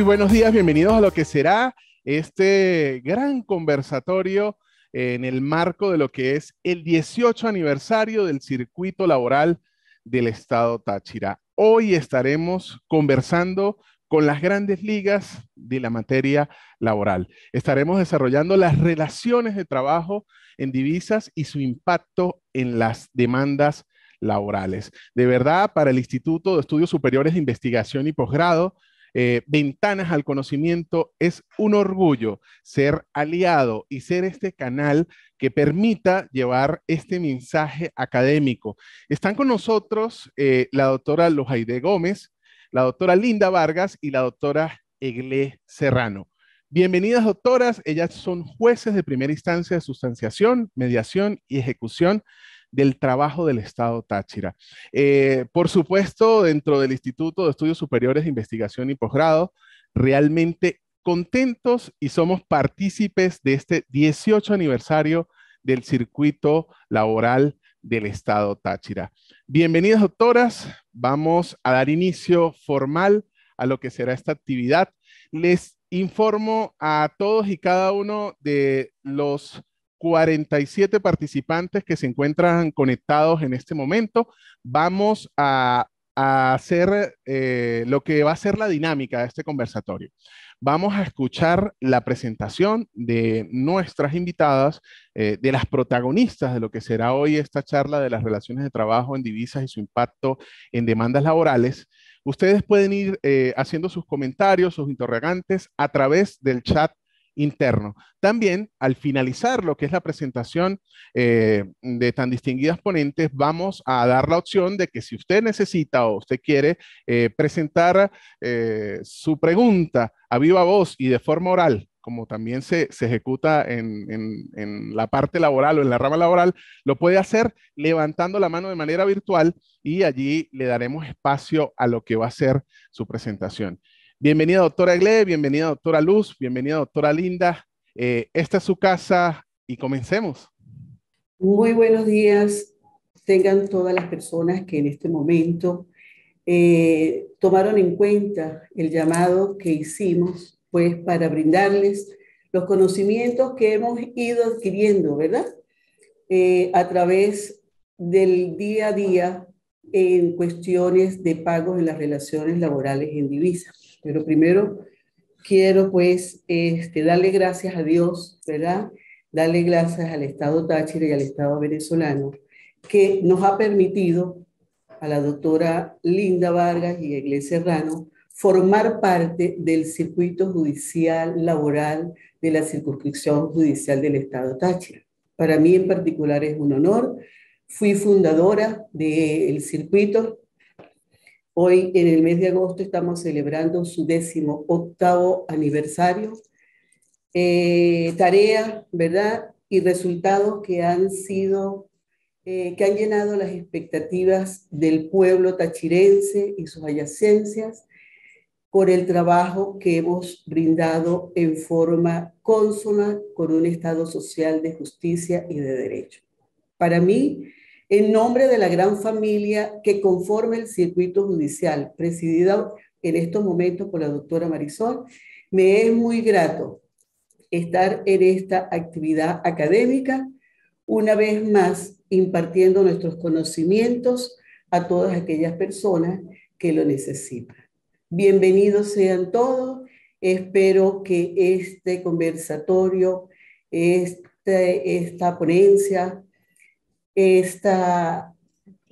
buenos días, bienvenidos a lo que será este gran conversatorio en el marco de lo que es el 18 aniversario del circuito laboral del Estado Táchira. Hoy estaremos conversando con las grandes ligas de la materia laboral. Estaremos desarrollando las relaciones de trabajo en divisas y su impacto en las demandas laborales. De verdad, para el Instituto de Estudios Superiores de Investigación y Posgrado, Ventanas al Conocimiento, es un orgullo ser aliado y ser este canal que permita llevar este mensaje académico. Están con nosotros la doctora Lojaide Gómez, la doctora Linda Vargas y la doctora Eglé Serrano. Bienvenidas, doctoras. Ellas son jueces de primera instancia de sustanciación, mediación y ejecución del trabajo del Estado Táchira. Por supuesto, dentro del Instituto de Estudios Superiores de Investigación y Posgrado, realmente contentos y somos partícipes de este 18 aniversario del circuito laboral del Estado Táchira. Bienvenidas, doctoras. Vamos a dar inicio formal a lo que será esta actividad. Les informo a todos y cada uno de los 47 participantes que se encuentran conectados en este momento. Vamos a hacer lo que va a ser la dinámica de este conversatorio. Vamos a escuchar la presentación de nuestras invitadas, de las protagonistas de lo que será hoy esta charla de las relaciones de trabajo en divisas y su impacto en demandas laborales. Ustedes pueden ir haciendo sus comentarios, sus interrogantes a través del chat interno. También, al finalizar lo que es la presentación de tan distinguidas ponentes, vamos a dar la opción de que si usted necesita o usted quiere presentar su pregunta a viva voz y de forma oral, como también se ejecuta en la parte laboral o en la rama laboral, lo puede hacer levantando la mano de manera virtual y allí le daremos espacio a lo que va a ser su presentación. Bienvenida, doctora Eglé, bienvenida, doctora Luz, bienvenida, doctora Linda. Esta es su casa y comencemos. Muy buenos días. Tengan todas las personas que en este momento tomaron en cuenta el llamado que hicimos, pues para brindarles los conocimientos que hemos ido adquiriendo, ¿verdad? A través del día a día en cuestiones de pagos en las relaciones laborales en divisas. Pero primero quiero pues darle gracias a Dios, ¿verdad? Darle gracias al Estado Táchira y al Estado venezolano que nos ha permitido a la doctora Linda Vargas y a Eglé Serrano formar parte del circuito judicial laboral de la circunscripción judicial del Estado Táchira. Para mí en particular es un honor. Fui fundadora del circuito. Hoy, en el mes de agosto, estamos celebrando su 18º aniversario. Tarea, ¿verdad? Y resultados que han sido, que han llenado las expectativas del pueblo tachirense y sus adyacencias por el trabajo que hemos brindado en forma consona con un Estado social de justicia y de derecho. Para mí, en nombre de la gran familia que conforma el circuito judicial, presidida en estos momentos por la doctora Marisol, me es muy grato estar en esta actividad académica, una vez más impartiendo nuestros conocimientos a todas aquellas personas que lo necesitan. Bienvenidos sean todos. Espero que este conversatorio, esta ponencia, esta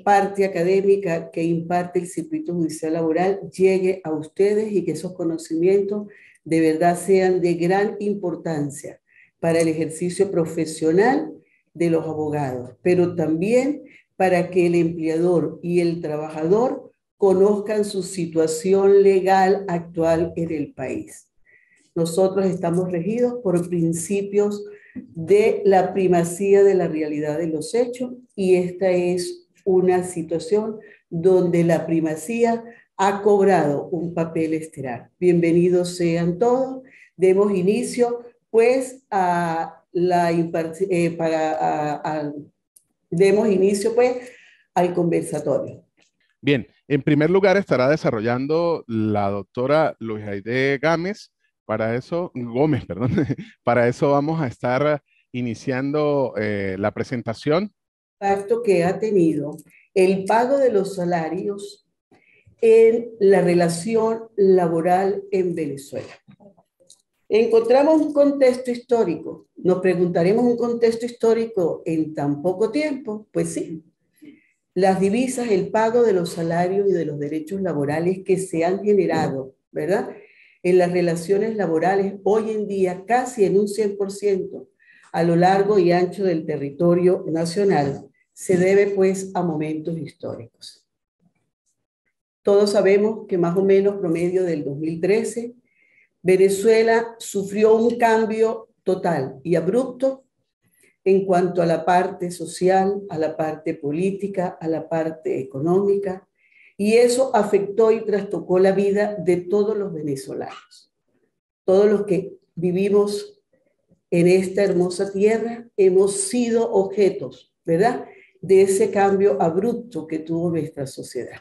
parte académica que imparte el circuito judicial laboral llegue a ustedes y que esos conocimientos de verdad sean de gran importancia para el ejercicio profesional de los abogados, pero también para que el empleador y el trabajador conozcan su situación legal actual en el país. Nosotros estamos regidos por principios de la primacía de la realidad de los hechos y esta es una situación donde la primacía ha cobrado un papel estelar. Bienvenidos sean todos. Demos inicio pues demos inicio pues al conversatorio. Bien, en primer lugar estará desarrollando la doctora Luis Aide Gámez. Para eso, Gómez, perdón. Para eso vamos a estar iniciando la presentación. Impacto que ha tenido el pago de los salarios en la relación laboral en Venezuela. Encontramos un contexto histórico. Nos preguntaremos un contexto histórico en tan poco tiempo. Pues sí, las divisas, el pago de los salarios y de los derechos laborales que se han generado, ¿verdad? En las relaciones laborales hoy en día casi en un 100% a lo largo y ancho del territorio nacional, se debe pues a momentos históricos. Todos sabemos que más o menos promedio del 2013, Venezuela sufrió un cambio total y abrupto en cuanto a la parte social, a la parte política, a la parte económica, y eso afectó y trastocó la vida de todos los venezolanos. Todos los que vivimos en esta hermosa tierra hemos sido objetos, ¿verdad?, de ese cambio abrupto que tuvo nuestra sociedad.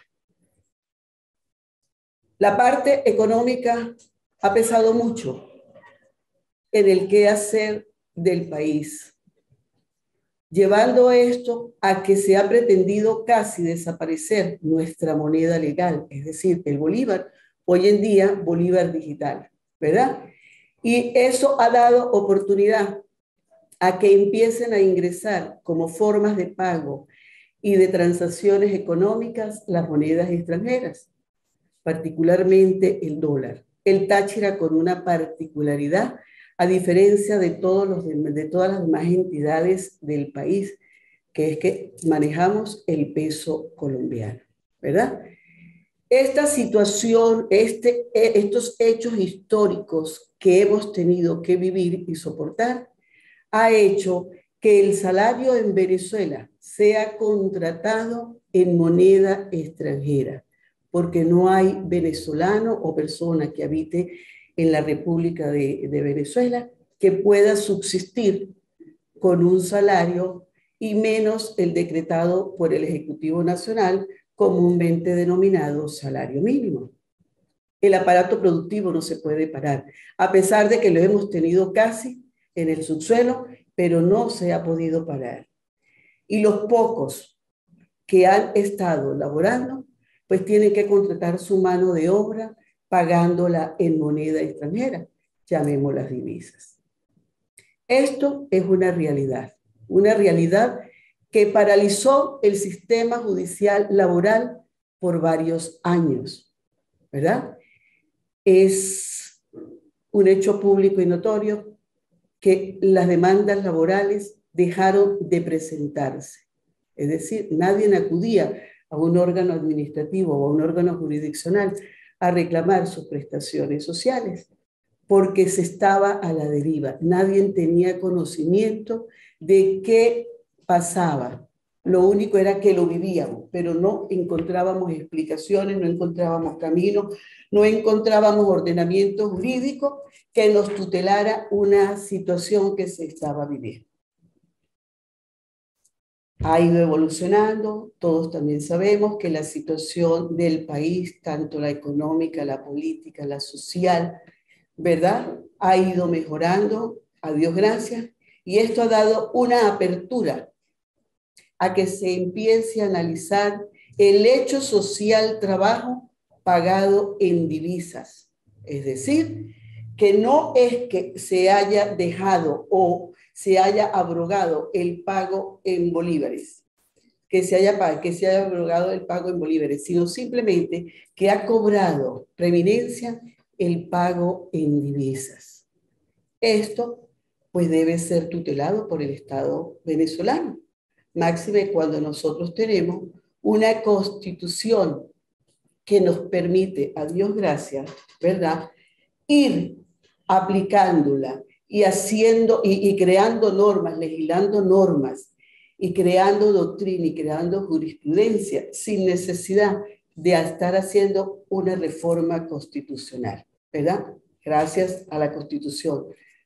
La parte económica ha pesado mucho en el quehacer del país, llevando esto a que se ha pretendido casi desaparecer nuestra moneda legal, es decir, el bolívar, hoy en día bolívar digital, ¿verdad? Y eso ha dado oportunidad a que empiecen a ingresar como formas de pago y de transacciones económicas las monedas extranjeras, particularmente el dólar. El Táchira con una particularidad, a diferencia de todas las demás entidades del país, que es que manejamos el peso colombiano, ¿verdad? Esta situación, estos hechos históricos que hemos tenido que vivir y soportar, ha hecho que el salario en Venezuela sea contratado en moneda extranjera, porque no hay venezolano o persona que habite en la República de Venezuela que pueda subsistir con un salario y menos el decretado por el Ejecutivo Nacional, comúnmente denominado salario mínimo. El aparato productivo no se puede parar, a pesar de que lo hemos tenido casi en el subsuelo, pero no se ha podido parar. Y los pocos que han estado laborando, pues tienen que contratar su mano de obra pagándola en moneda extranjera, llamémoslas divisas. Esto es una realidad que paralizó el sistema judicial laboral por varios años, ¿verdad? Es un hecho público y notorio que las demandas laborales dejaron de presentarse. Es decir, nadie acudía a un órgano administrativo o a un órgano jurisdiccional a reclamar sus prestaciones sociales, porque se estaba a la deriva. Nadie tenía conocimiento de qué pasaba. Lo único era que lo vivíamos, pero no encontrábamos explicaciones, no encontrábamos caminos, no encontrábamos ordenamiento jurídico que nos tutelara una situación que se estaba viviendo. Ha ido evolucionando, todos también sabemos que la situación del país, tanto la económica, la política, la social, ¿verdad?, ha ido mejorando, a Dios gracias, y esto ha dado una apertura a que se empiece a analizar el hecho social trabajo pagado en divisas. Es decir, que no es que se haya dejado o se haya abrogado el pago en bolívares, que se haya abrogado el pago en bolívares, sino simplemente que ha cobrado preeminencia el pago en divisas. Esto pues debe ser tutelado por el Estado venezolano, máxime cuando nosotros tenemos una constitución que nos permite, a Dios gracias, ¿verdad?, ir aplicándola y haciendo y creando normas, legislando normas y creando doctrina y creando jurisprudencia sin necesidad de estar haciendo una reforma constitucional, ¿verdad? Gracias a la Constitución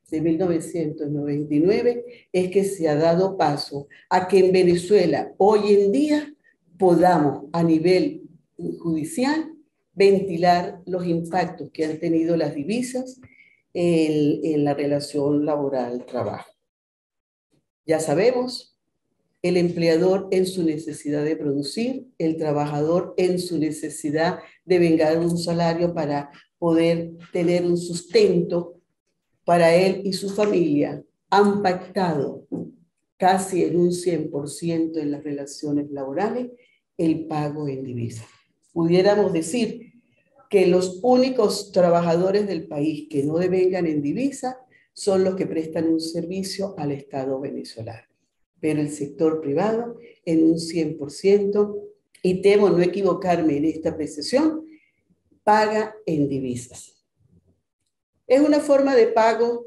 de 1999 es que se ha dado paso a que en Venezuela hoy en día podamos a nivel judicial, ventilar los impactos que han tenido las divisas en la relación laboral-trabajo. Ya sabemos, el empleador en su necesidad de producir, el trabajador en su necesidad de vengar un salario para poder tener un sustento para él y su familia, han pactado casi en un 100% en las relaciones laborales el pago en divisas. Pudiéramos decir que los únicos trabajadores del país que no devengan en divisa son los que prestan un servicio al Estado venezolano. Pero el sector privado en un 100%, y temo no equivocarme en esta apreciación, paga en divisas. Es una forma de pago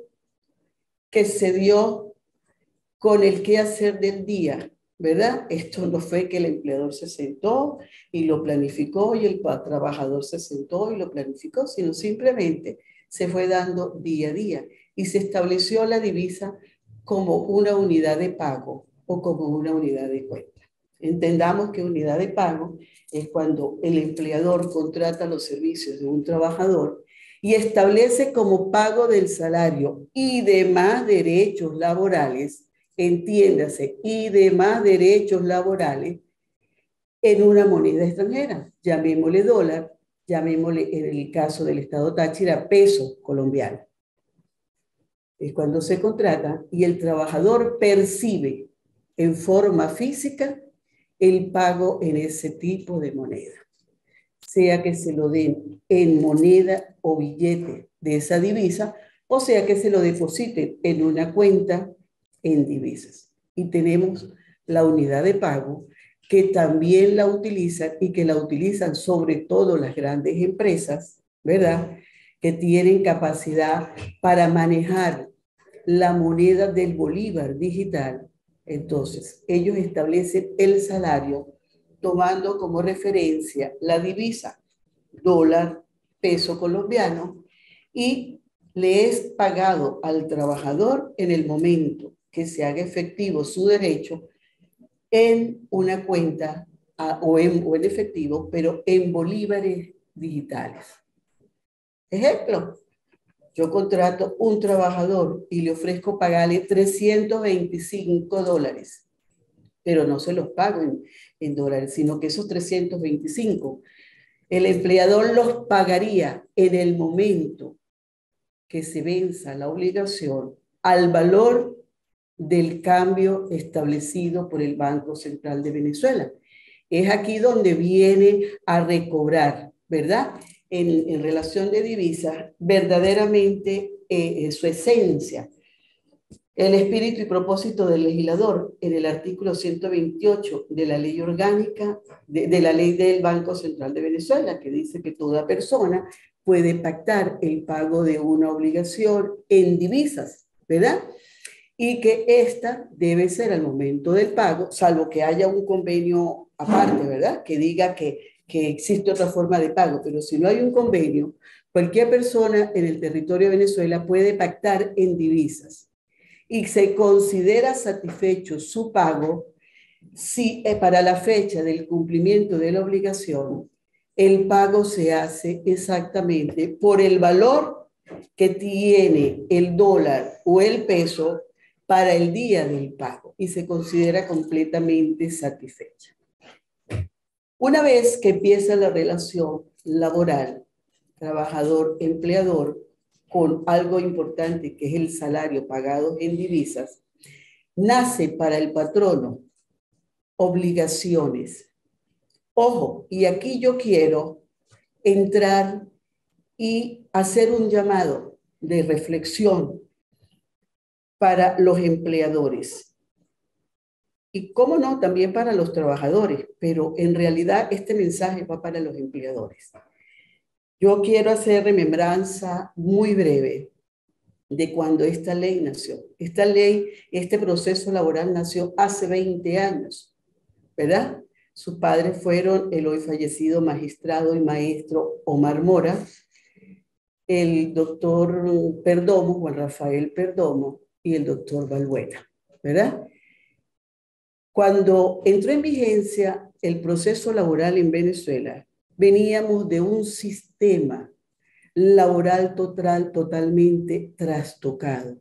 que se dio con el quehacer del día, ¿verdad? Esto no fue que el empleador se sentó y lo planificó y el trabajador se sentó y lo planificó, sino simplemente se fue dando día a día y se estableció la divisa como una unidad de pago o como una unidad de cuenta. Entendamos que unidad de pago es cuando el empleador contrata los servicios de un trabajador y establece como pago del salario y demás derechos laborales, entiéndase, y demás derechos laborales en una moneda extranjera, llamémosle dólar, llamémosle en el caso del Estado Táchira peso colombiano. Es cuando se contrata y el trabajador percibe en forma física el pago en ese tipo de moneda, sea que se lo den en moneda o billete de esa divisa, o sea que se lo depositen en una cuenta en divisas. Y tenemos la unidad de pago que también la utilizan y que la utilizan sobre todo las grandes empresas, ¿verdad? Que tienen capacidad para manejar la moneda del bolívar digital. Entonces, ellos establecen el salario tomando como referencia la divisa dólar, peso colombiano, y le es pagado al trabajador en el momento que se haga efectivo su derecho en una cuenta o en efectivo, pero en bolívares digitales. Ejemplo, yo contrato un trabajador y le ofrezco pagarle $325, pero no se los pago en dólares, sino que esos 325 el empleador los pagaría en el momento que se venza la obligación al valor del cambio establecido por el Banco Central de Venezuela. Es aquí donde viene a recobrar, ¿verdad? En relación de divisas, verdaderamente su esencia. El espíritu y propósito del legislador en el artículo 128 de la ley orgánica, de la ley del Banco Central de Venezuela, que dice que toda persona puede pactar el pago de una obligación en divisas, ¿verdad? Y que esta debe ser al momento del pago, salvo que haya un convenio aparte, ¿verdad? Que diga que existe otra forma de pago, pero si no hay un convenio, cualquier persona en el territorio de Venezuela puede pactar en divisas y se considera satisfecho su pago si para la fecha del cumplimiento de la obligación el pago se hace exactamente por el valor que tiene el dólar o el peso para el día del pago y se considera completamente satisfecha. Una vez que empieza la relación laboral, trabajador-empleador, con algo importante que es el salario pagado en divisas, nace para el patrono obligaciones. Ojo, y aquí yo quiero entrar y hacer un llamado de reflexión para los empleadores. Y cómo no, también para los trabajadores, pero en realidad este mensaje va para los empleadores. Yo quiero hacer remembranza muy breve de cuando esta ley nació. Esta ley, este proceso laboral nació hace 20 años, ¿verdad? Sus padres fueron el hoy fallecido magistrado y maestro Omar Mora, el doctor Perdomo, Juan Rafael Perdomo, y el doctor Balbuena, ¿verdad? Cuando entró en vigencia el proceso laboral en Venezuela, veníamos de un sistema laboral totalmente trastocado,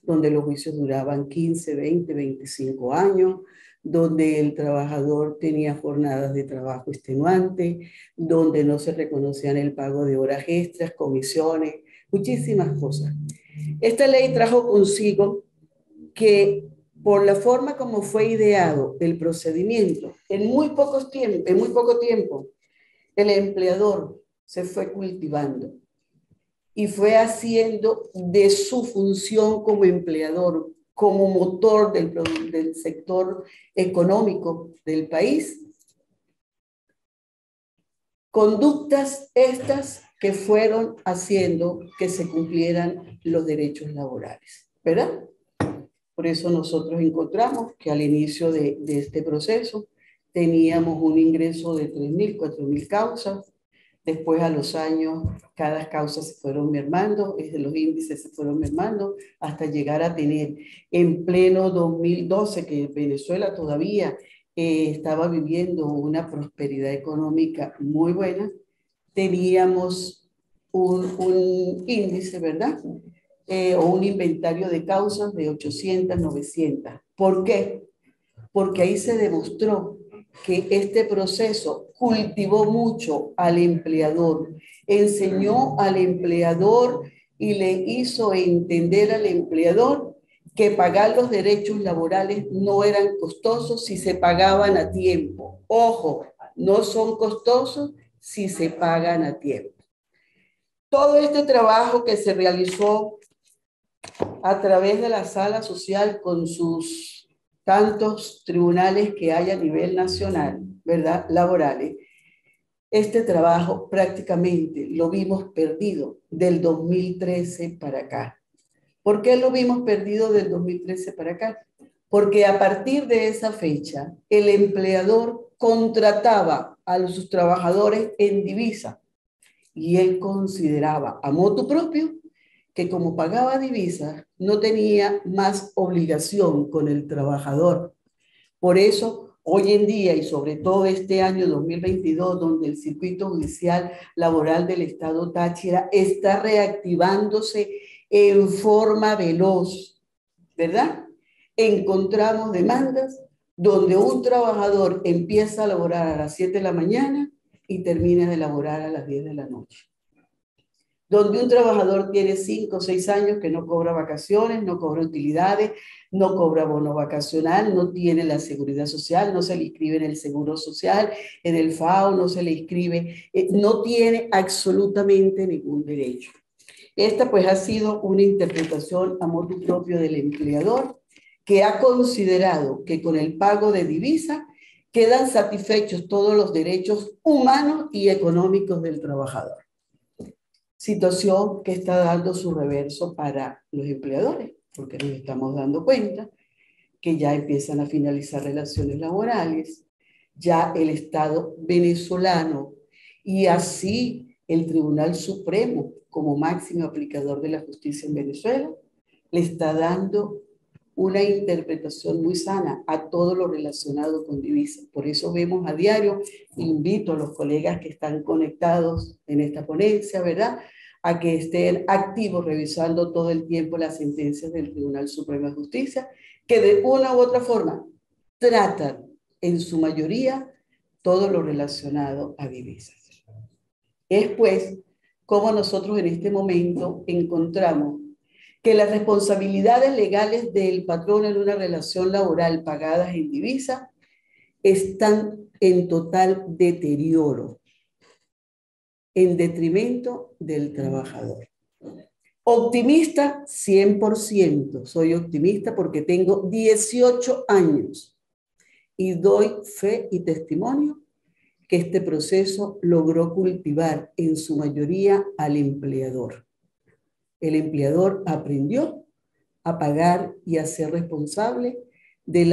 donde los juicios duraban 15, 20, 25 años, donde el trabajador tenía jornadas de trabajo extenuantes, donde no se reconocían el pago de horas extras, comisiones, muchísimas cosas. Esta ley trajo consigo que por la forma como fue ideado el procedimiento, en muy poco tiempo, el empleador se fue cultivando y fue haciendo de su función como empleador, como motor del sector económico del país, conductas estas que fueron haciendo que se cumplieran los derechos laborales, ¿verdad? Por eso nosotros encontramos que al inicio de este proceso teníamos un ingreso de 3.000, 4.000 causas. Después, a los años, cada causa se fueron mermando, los índices se fueron mermando, hasta llegar a tener en pleno 2012, que Venezuela todavía estaba viviendo una prosperidad económica muy buena, teníamos un índice, ¿verdad? O un inventario de causas de 800, 900. ¿Por qué? Porque ahí se demostró que este proceso cultivó mucho al empleador, enseñó al empleador y le hizo entender al empleador que pagar los derechos laborales no eran costosos si se pagaban a tiempo. Ojo, no son costosos si se pagan a tiempo. Todo este trabajo que se realizó a través de la sala social con sus tantos tribunales que hay a nivel nacional, ¿verdad? Laborales. Este trabajo prácticamente lo vimos perdido del 2013 para acá. ¿Por qué lo vimos perdido del 2013 para acá? Porque a partir de esa fecha, el empleador contrataba a sus trabajadores en divisa y él consideraba a motu propio que como pagaba divisas, no tenía más obligación con el trabajador. Por eso, hoy en día y sobre todo este año 2022, donde el circuito judicial laboral del Estado Táchira está reactivándose en forma veloz, ¿verdad? Encontramos demandas donde un trabajador empieza a laborar a las 7 de la mañana y termina de laborar a las 10 de la noche, donde un trabajador tiene 5 o 6 años que no cobra vacaciones, no cobra utilidades, no cobra bono vacacional, no tiene la seguridad social, no se le inscribe en el seguro social, en el FAO, no se le inscribe, no tiene absolutamente ningún derecho. Esta pues ha sido una interpretación a motu propio del empleador, que ha considerado que con el pago de divisa quedan satisfechos todos los derechos humanos y económicos del trabajador. Situación que está dando su reverso para los empleadores, porque nos estamos dando cuenta que ya empiezan a finalizar relaciones laborales, ya el Estado venezolano y así el Tribunal Supremo, como máximo aplicador de la justicia en Venezuela, le está dando una interpretación muy sana a todo lo relacionado con divisas. Por eso vemos a diario, invito a los colegas que están conectados en esta ponencia, ¿verdad?, a que estén activos revisando todo el tiempo las sentencias del Tribunal Supremo de Justicia, que de una u otra forma tratan en su mayoría todo lo relacionado a divisas. Es pues como nosotros en este momento encontramos que las responsabilidades legales del patrón en una relación laboral pagadas en divisa están en total deterioro, en detrimento del trabajador. Optimista, 100%. Soy optimista porque tengo 18 años y doy fe y testimonio que este proceso logró cultivar en su mayoría al empleador. El empleador aprendió a pagar y a ser responsable de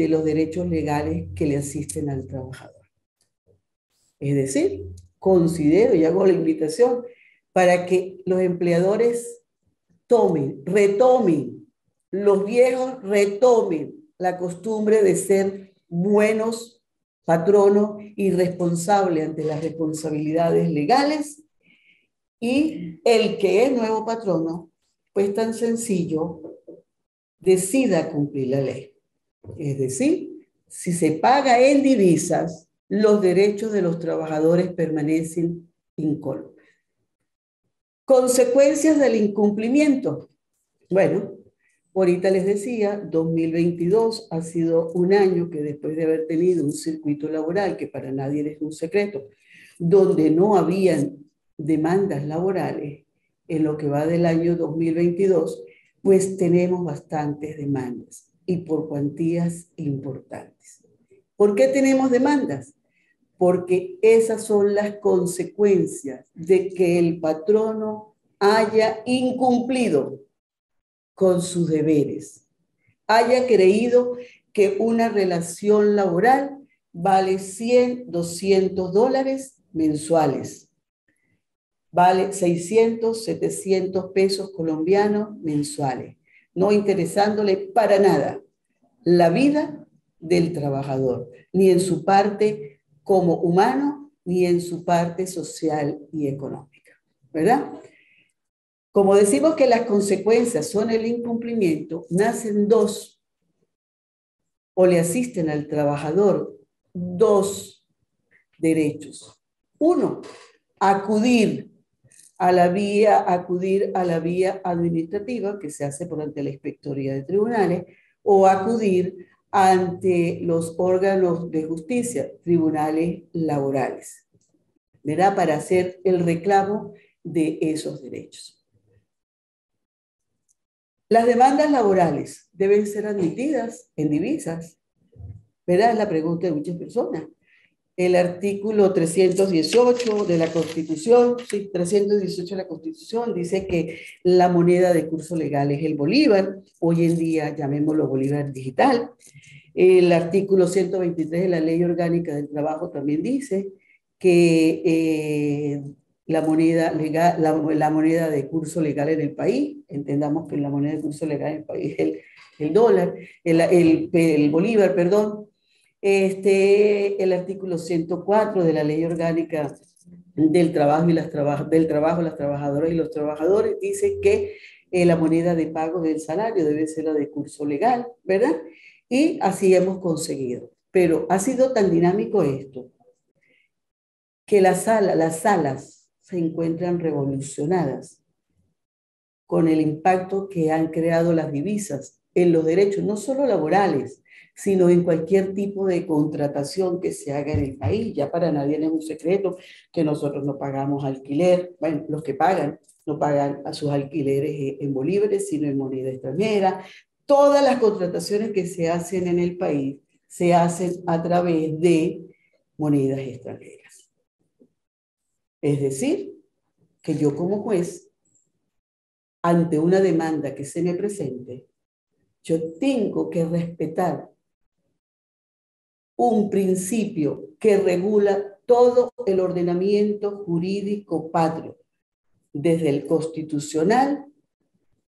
los derechos legales que le asisten al trabajador. Es decir, considero y hago la invitación para que los empleadores retomen, los viejos retomen la costumbre de ser buenos patrono irresponsable ante las responsabilidades legales, y el que es nuevo patrono, pues tan sencillo, decida cumplir la ley. Es decir, si se paga en divisas, los derechos de los trabajadores permanecen incólumes. Consecuencias del incumplimiento. Bueno, ahorita les decía, 2022 ha sido un año que, después de haber tenido un circuito laboral que para nadie es un secreto, donde no habían demandas laborales, en lo que va del año 2022, pues tenemos bastantes demandas y por cuantías importantes. ¿Por qué tenemos demandas? Porque esas son las consecuencias de que el patrono haya incumplido con sus deberes, haya creído que una relación laboral vale 100, 200 dólares mensuales, vale 600, 700 pesos colombianos mensuales, no interesándole para nada la vida del trabajador, ni en su parte como humano, ni en su parte social y económica, ¿verdad? Como decimos que las consecuencias son el incumplimiento, nacen dos, o le asisten al trabajador dos derechos. Uno, acudir a la vía administrativa, que se hace por ante la Inspectoría de Tribunales, o acudir ante los órganos de justicia, tribunales laborales, ¿verdad? Para hacer el reclamo de esos derechos. Las demandas laborales deben ser admitidas en divisas, ¿verdad? Es la pregunta de muchas personas. El artículo 318 de la Constitución, sí, 318 de la Constitución, dice que la moneda de curso legal es el bolívar, hoy en día llamémoslo bolívar digital. El artículo 123 de la Ley Orgánica del Trabajo también dice que la moneda de curso legal en el país, entendamos que la moneda de curso legal en el país es el dólar, el bolívar, perdón. El artículo 104 de la Ley Orgánica del Trabajo las Trabajadoras y los Trabajadores dice que la moneda de pago del salario debe ser la de curso legal, ¿verdad? Y así hemos conseguido. Pero ha sido tan dinámico esto que las salas se encuentran revolucionadas con el impacto que han creado las divisas en los derechos, no solo laborales, sino en cualquier tipo de contratación que se haga en el país. Ya para nadie es un secreto que nosotros no pagamos alquiler. Bueno, los que pagan no pagan a sus alquileres en bolívares, sino en moneda extranjera. Todas las contrataciones que se hacen en el país se hacen a través de monedas extranjeras. Es decir, que yo como juez, ante una demanda que se me presente, yo tengo que respetar un principio que regula todo el ordenamiento jurídico patrio, desde el constitucional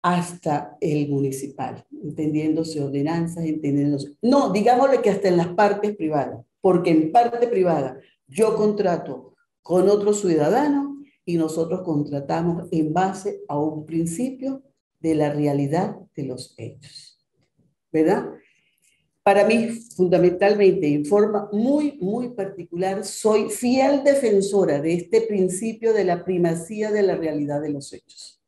hasta el municipal, entendiéndose ordenanzas, entendiéndose... No, digámosle que hasta en las partes privadas, porque en parte privada yo contrato con otro ciudadano y nosotros contratamos en base a un principio de la realidad de los hechos, ¿verdad? Para mí, fundamentalmente, en forma muy particular, soy fiel defensora de este principio de la primacía de la realidad de los hechos.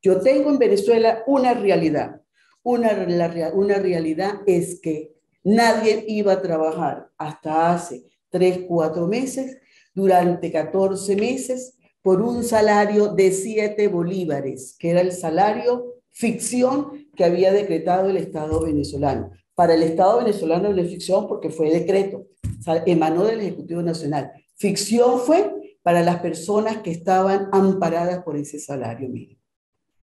Yo tengo en Venezuela una realidad. Una realidad es que nadie iba a trabajar hasta hace 3, 4 meses, durante 14 meses, por un salario de 7 bolívares, que era el salario ficción que había decretado el Estado venezolano. Para el Estado venezolano no es ficción porque fue decreto, o sea, emanó del Ejecutivo Nacional. Ficción fue para las personas que estaban amparadas por ese salario mínimo.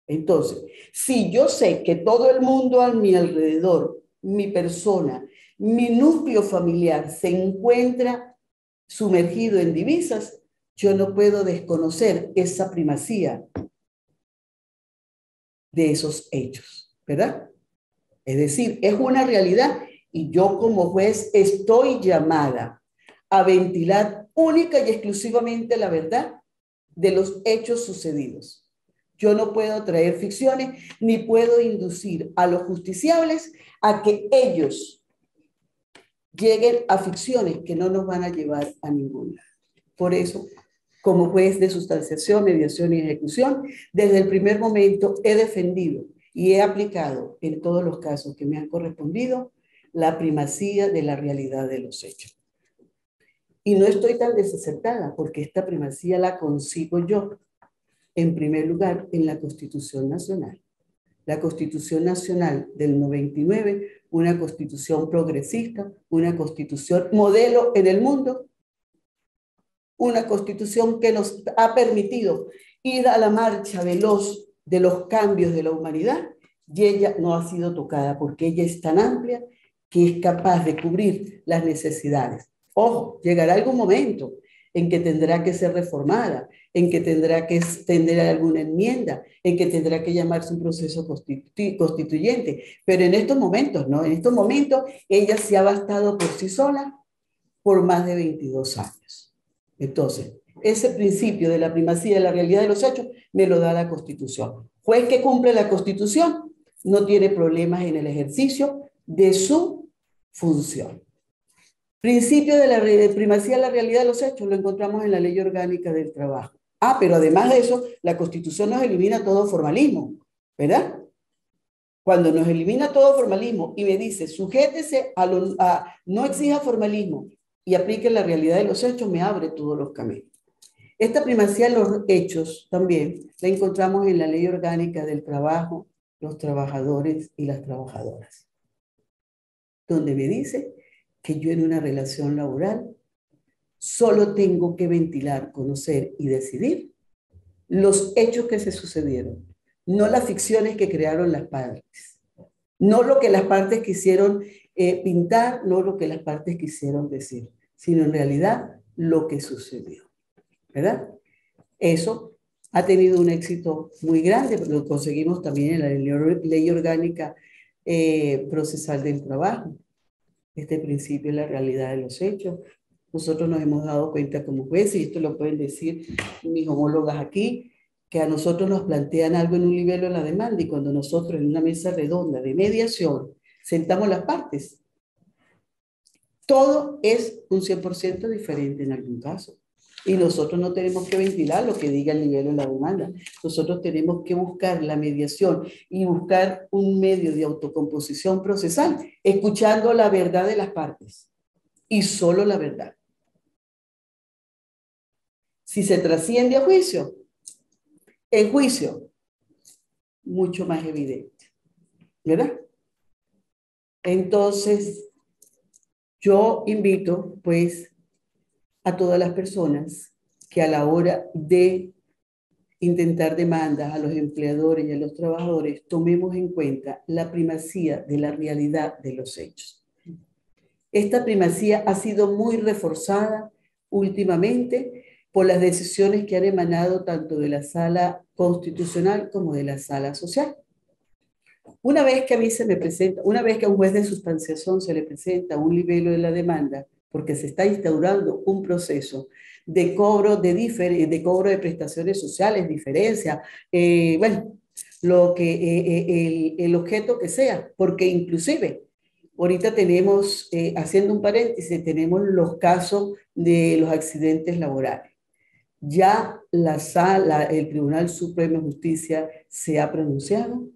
Entonces, si yo sé que todo el mundo a mi alrededor, mi persona, mi núcleo familiar se encuentra sumergido en divisas, yo no puedo desconocer esa primacía de esos hechos, ¿verdad? Es decir, es una realidad Y yo como juez estoy llamada a ventilar única y exclusivamente la verdad de los hechos sucedidos. Yo no puedo traer ficciones ni puedo inducir a los justiciables a que ellos lleguen a ficciones que no nos van a llevar a ningún lado. Por eso, como juez de sustanciación, mediación y ejecución, desde el primer momento he defendido y he aplicado en todos los casos que me han correspondido la primacía de la realidad de los hechos. Y no estoy tan desacertada porque esta primacía la consigo yo, en primer lugar, en la Constitución Nacional. La Constitución Nacional del 99, una constitución progresista, una constitución modelo en el mundo, una constitución que nos ha permitido ir a la marcha veloz de los cambios de la humanidad, y ella no ha sido tocada porque ella es tan amplia que es capaz de cubrir las necesidades. Ojo, llegará algún momento en que tendrá que ser reformada, en que tendrá que tener alguna enmienda, en que tendrá que llamarse un proceso constituyente. Pero en estos momentos, no, en estos momentos ella se ha bastado por sí sola por más de 22 años. Entonces, ese principio de la primacía de la realidad de los hechos me lo da la Constitución. Juez que cumple la Constitución no tiene problemas en el ejercicio de su función. Principio de la primacía de la realidad de los hechos lo encontramos en la Ley Orgánica del Trabajo. Ah, pero además de eso, la Constitución nos elimina todo formalismo, ¿verdad? Cuando nos elimina todo formalismo y me dice, sujétese a no exija formalismo y aplique la realidad de los hechos, me abre todos los caminos. Esta primacía de los hechos también la encontramos en la Ley Orgánica del Trabajo, los trabajadores y las trabajadoras, donde me dice que yo en una relación laboral solo tengo que ventilar, conocer y decidir los hechos que se sucedieron, no las ficciones que crearon las partes, no lo que las partes quisieron pintar, no lo que las partes quisieron decir, sino en realidad lo que sucedió, ¿verdad? Eso ha tenido un éxito muy grande, lo conseguimos también en la Ley Orgánica Procesal del Trabajo. Este principio es la realidad de los hechos. Nosotros nos hemos dado cuenta como jueces, y esto lo pueden decir mis homólogas aquí, que a nosotros nos plantean algo en un nivel de la demanda y cuando nosotros en una mesa redonda de mediación sentamos las partes, todo es un 100% diferente en algún caso. Y nosotros no tenemos que ventilar lo que diga el nivel de la demanda. Nosotros tenemos que buscar la mediación y buscar un medio de autocomposición procesal, escuchando la verdad de las partes y solo la verdad. Si se trasciende a juicio, en juicio, mucho más evidente, ¿verdad? Entonces, yo invito, pues, a todas las personas que a la hora de intentar demandas a los empleadores y a los trabajadores, tomemos en cuenta la primacía de la realidad de los hechos. Esta primacía ha sido muy reforzada últimamente por las decisiones que han emanado tanto de la sala constitucional como de la sala social. Una vez que a mí se me presenta, una vez que a un juez de sustanciación se le presenta un libelo de la demanda, porque se está instaurando un proceso de cobro de prestaciones sociales, diferencia, bueno, lo que, el objeto que sea, porque inclusive ahorita tenemos, haciendo un paréntesis, tenemos los casos de los accidentes laborales. Ya el Tribunal Supremo de Justicia se ha pronunciado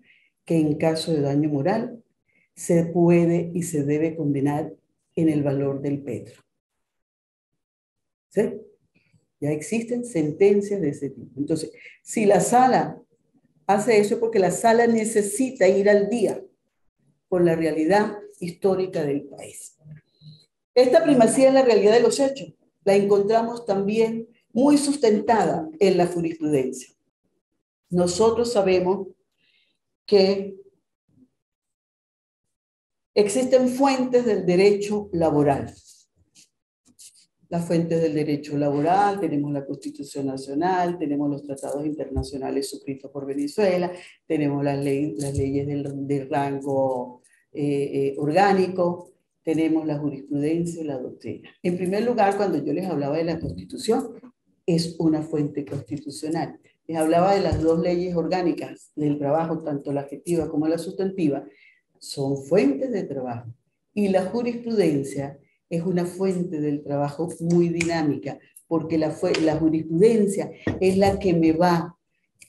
que en caso de daño moral se puede y se debe condenar en el valor del petro. ¿Sí? Ya existen sentencias de ese tipo. Entonces, si la sala hace eso es porque la sala necesita ir al día con la realidad histórica del país. Esta primacía en la realidad de los hechos la encontramos también muy sustentada en la jurisprudencia. Nosotros sabemos que existen fuentes del derecho laboral. Las fuentes del derecho laboral, tenemos la Constitución Nacional, tenemos los tratados internacionales suscritos por Venezuela, tenemos las leyes del rango orgánico, tenemos la jurisprudencia y la doctrina. En primer lugar, cuando yo les hablaba de la Constitución, es una fuente constitucional. Les hablaba de las dos leyes orgánicas del trabajo, tanto la afectiva como la sustantiva, son fuentes de trabajo. Y la jurisprudencia es una fuente del trabajo muy dinámica, porque la jurisprudencia es la que me va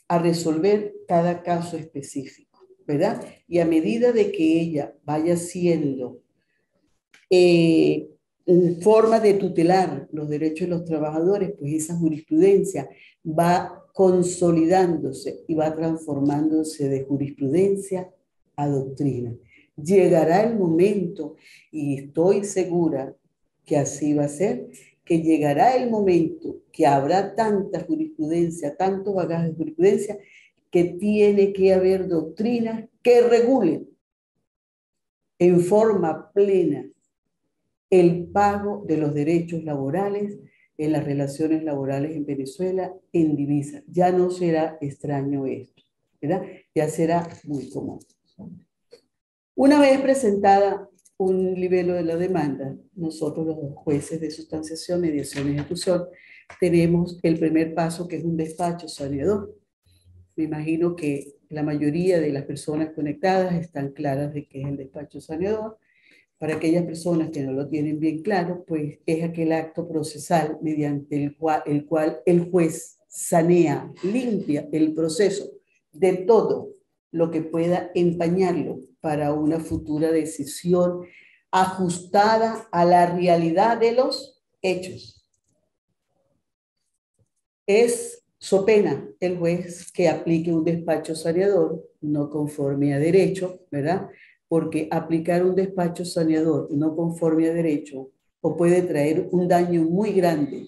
a resolver cada caso específico, ¿verdad? Y a medida de que ella vaya siendo forma de tutelar los derechos de los trabajadores, pues esa jurisprudencia va consolidándose y va transformándose de jurisprudencia a doctrina. Llegará el momento, y estoy segura que así va a ser, que llegará el momento que habrá tanta jurisprudencia, tanto bagaje de jurisprudencia, que tiene que haber doctrinas que regulen en forma plena el pago de los derechos laborales en las relaciones laborales en Venezuela en divisas. Ya no será extraño esto, ¿verdad? Ya será muy común. Una vez presentada un libelo de la demanda, nosotros los jueces de sustanciación, mediación y ejecución, tenemos el primer paso, que es un despacho saneador. Me imagino que la mayoría de las personas conectadas están claras de qué es el despacho saneador. Para aquellas personas que no lo tienen bien claro, pues es aquel acto procesal mediante el cual el juez sanea, limpia el proceso de todo lo que pueda empañarlo para una futura decisión ajustada a la realidad de los hechos. Es so pena el juez que aplique un despacho saneador no conforme a derecho, ¿verdad? Porque aplicar un despacho saneador no conforme a derecho o puede traer un daño muy grande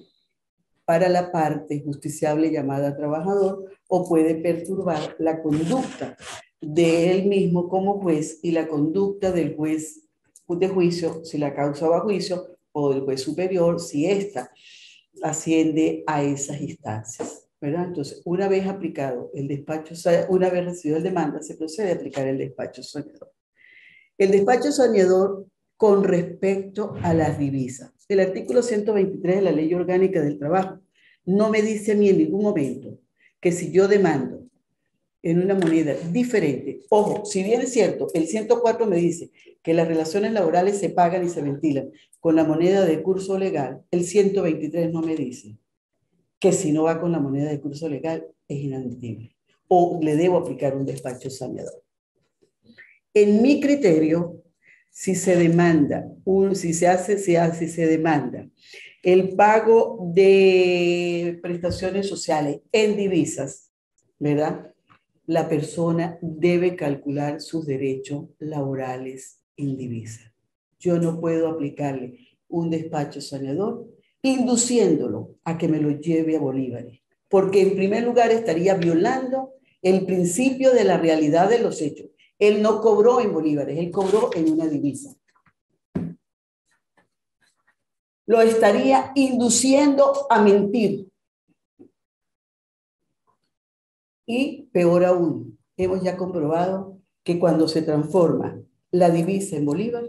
para la parte justiciable llamada trabajador, o puede perturbar la conducta de él mismo como juez y la conducta del juez de juicio, si la causa va a juicio, o del juez superior, si ésta asciende a esas instancias, ¿verdad? Entonces, una vez aplicado el despacho, una vez recibido el demanda, se procede a aplicar el despacho saneador. El despacho saneador con respecto a las divisas. El artículo 123 de la Ley Orgánica del Trabajo no me dice a mí en ningún momento que si yo demando en una moneda diferente, ojo, si bien es cierto, el 104 me dice que las relaciones laborales se pagan y se ventilan con la moneda de curso legal, el 123 no me dice que si no va con la moneda de curso legal es inadmisible o le debo aplicar un despacho saneador. En mi criterio, si se demanda, si se demanda el pago de prestaciones sociales en divisas, ¿verdad? La persona debe calcular sus derechos laborales en divisas. Yo no puedo aplicarle un despacho saneador induciéndolo a que me lo lleve a bolívares, porque en primer lugar estaría violando el principio de la realidad de los hechos. Él no cobró en bolívares, él cobró en una divisa. Lo estaría induciendo a mentir. Y peor aún, hemos ya comprobado que cuando se transforma la divisa en bolívar,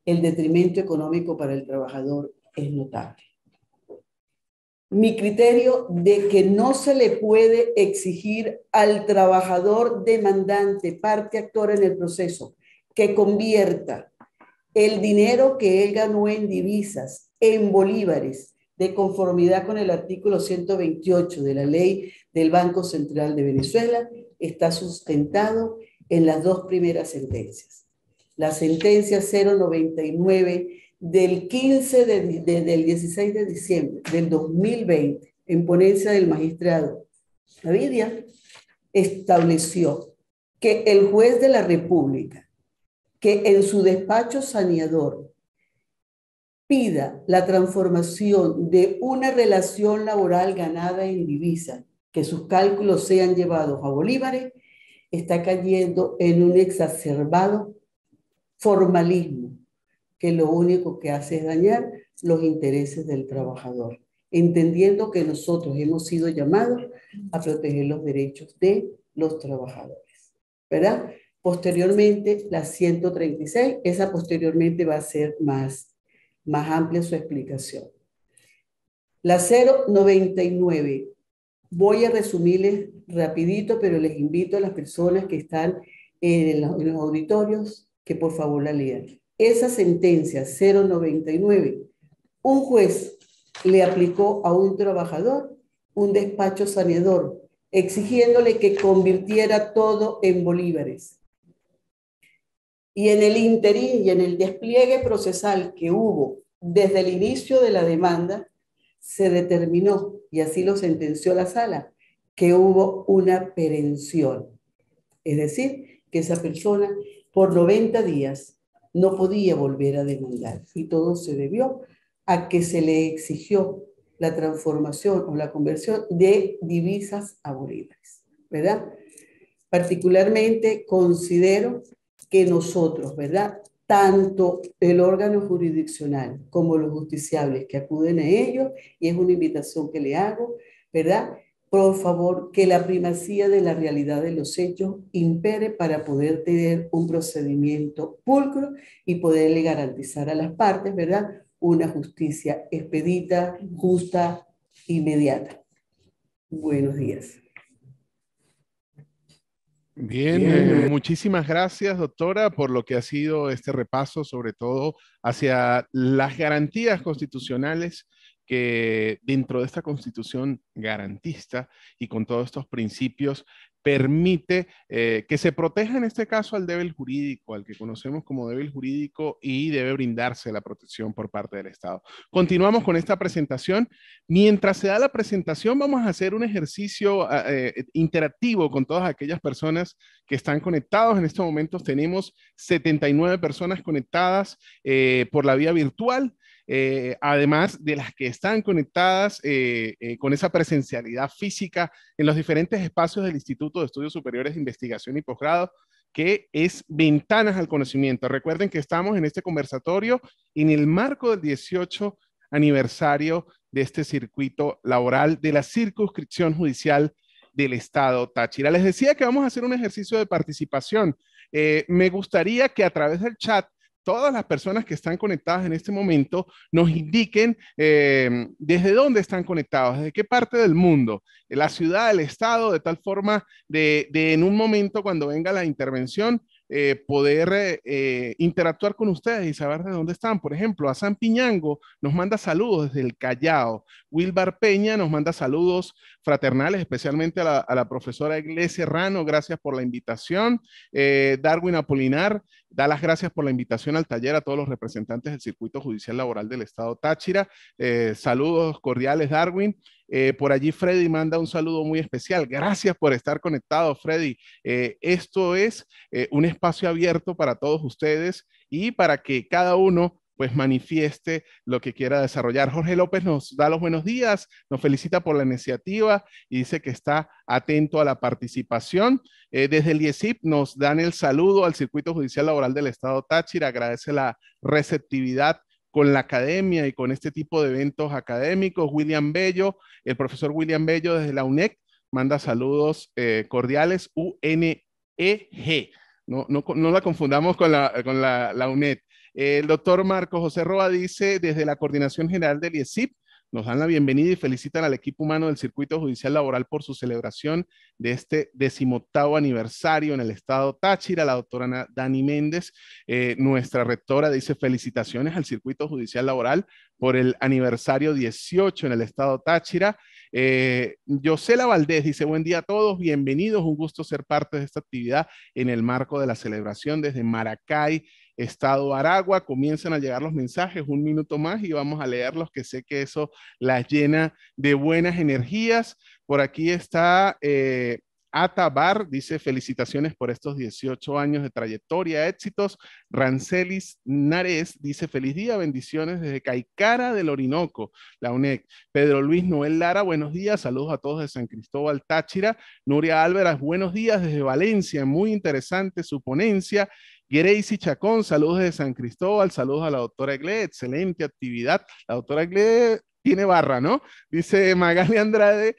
el detrimento económico para el trabajador es notable. Mi criterio de que no se le puede exigir al trabajador demandante, parte actora en el proceso, que convierta el dinero que él ganó en divisas, en bolívares, de conformidad con el artículo 128 de la ley del Banco Central de Venezuela, está sustentado en las dos primeras sentencias. La sentencia 099 del 16 de diciembre del 2020, en ponencia del magistrado Gavidia, estableció que el juez de la República, que en su despacho saneador pida la transformación de una relación laboral ganada en divisa, que sus cálculos sean llevados a bolívares, está cayendo en un exacerbado formalismo que lo único que hace es dañar los intereses del trabajador, entendiendo que nosotros hemos sido llamados a proteger los derechos de los trabajadores, ¿verdad? Posteriormente, la 136, esa posteriormente va a ser más amplia su explicación. La 099, voy a resumirles rapidito, pero les invito a las personas que están en los auditorios que por favor la lean. Esa sentencia 099, un juez le aplicó a un trabajador un despacho saneador, exigiéndole que convirtiera todo en bolívares. Y en el interín y en el despliegue procesal que hubo desde el inicio de la demanda, se determinó, y así lo sentenció la sala, que hubo una perención. Es decir, que esa persona por 90 días no podía volver a demandar. Y todo se debió a que se le exigió la transformación o la conversión de divisas a bolívares, ¿verdad? Particularmente considero que nosotros, ¿verdad? Tanto el órgano jurisdiccional como los justiciables que acuden a ellos, y es una invitación que le hago, ¿verdad? Por favor, que la primacía de la realidad de los hechos impere para poder tener un procedimiento pulcro y poderle garantizar a las partes, ¿verdad? Una justicia expedita, justa, inmediata. Buenos días. Bien, muchísimas gracias, doctora, por lo que ha sido este repaso, sobre todo hacia las garantías constitucionales que dentro de esta constitución garantista y con todos estos principios permite que se proteja en este caso al débil jurídico, al que conocemos como débil jurídico, y debe brindarse la protección por parte del Estado. Continuamos con esta presentación. Mientras se da la presentación, vamos a hacer un ejercicio interactivo con todas aquellas personas que están conectados. En estos momentos tenemos 79 personas conectadas por la vía virtual. Además de las que están conectadas con esa presencialidad física en los diferentes espacios del Instituto de Estudios Superiores de Investigación y Posgrado, que es Ventanas al Conocimiento. Recuerden que estamos en este conversatorio en el marco del 18 aniversario de este circuito laboral de la circunscripción judicial del Estado Táchira. Les decía que vamos a hacer un ejercicio de participación. Me gustaría que a través del chat todas las personas que están conectadas en este momento nos indiquen desde dónde están conectados, desde qué parte del mundo, la ciudad, el estado, de tal forma de en un momento cuando venga la intervención poder interactuar con ustedes y saber de dónde están. Por ejemplo, Asan Piñango nos manda saludos desde el Callao. Wilbar Peña nos manda saludos fraternales, especialmente a la profesora Iglesias Serrano, gracias por la invitación. Darwin Apolinar da las gracias por la invitación al taller a todos los representantes del Circuito Judicial Laboral del Estado Táchira. Saludos cordiales, Darwin. Por allí Freddy manda un saludo muy especial. Gracias por estar conectado, Freddy. Esto es un espacio abierto para todos ustedes y para que cada uno pues manifieste lo que quiera desarrollar. Jorge López nos da los buenos días, nos felicita por la iniciativa y dice que está atento a la participación. Desde el IESIP nos dan el saludo al Circuito Judicial Laboral del Estado Táchira, agradece la receptividad con la academia y con este tipo de eventos académicos. William Bello, el profesor William Bello desde la UNEC, manda saludos cordiales, UNEG. No la confundamos con la UNED. El doctor Marco José Roa dice, desde la Coordinación General del IESIP, nos dan la bienvenida y felicitan al equipo humano del Circuito Judicial Laboral por su celebración de este 18º aniversario en el Estado Táchira. La doctora Dani Méndez, nuestra rectora, dice felicitaciones al Circuito Judicial Laboral por el aniversario 18 en el Estado Táchira. Yosela Valdés dice, buen día a todos, bienvenidos, un gusto ser parte de esta actividad en el marco de la celebración desde Maracay, Estado Aragua. Comienzan a llegar los mensajes, un minuto más y vamos a leerlos, que sé que eso las llena de buenas energías. Por aquí está Atabar, dice felicitaciones por estos 18 años de trayectoria, éxitos. Rancelis Nares dice feliz día, bendiciones desde Caicara del Orinoco, la UNEC. Pedro Luis Noel Lara, buenos días, saludos a todos de San Cristóbal Táchira. Nuria Álvarez, buenos días desde Valencia, muy interesante su ponencia. Gracie Chacón, saludos desde San Cristóbal, saludos a la doctora Egle, excelente actividad. La doctora Egle tiene barra, ¿no? Dice Magali Andrade,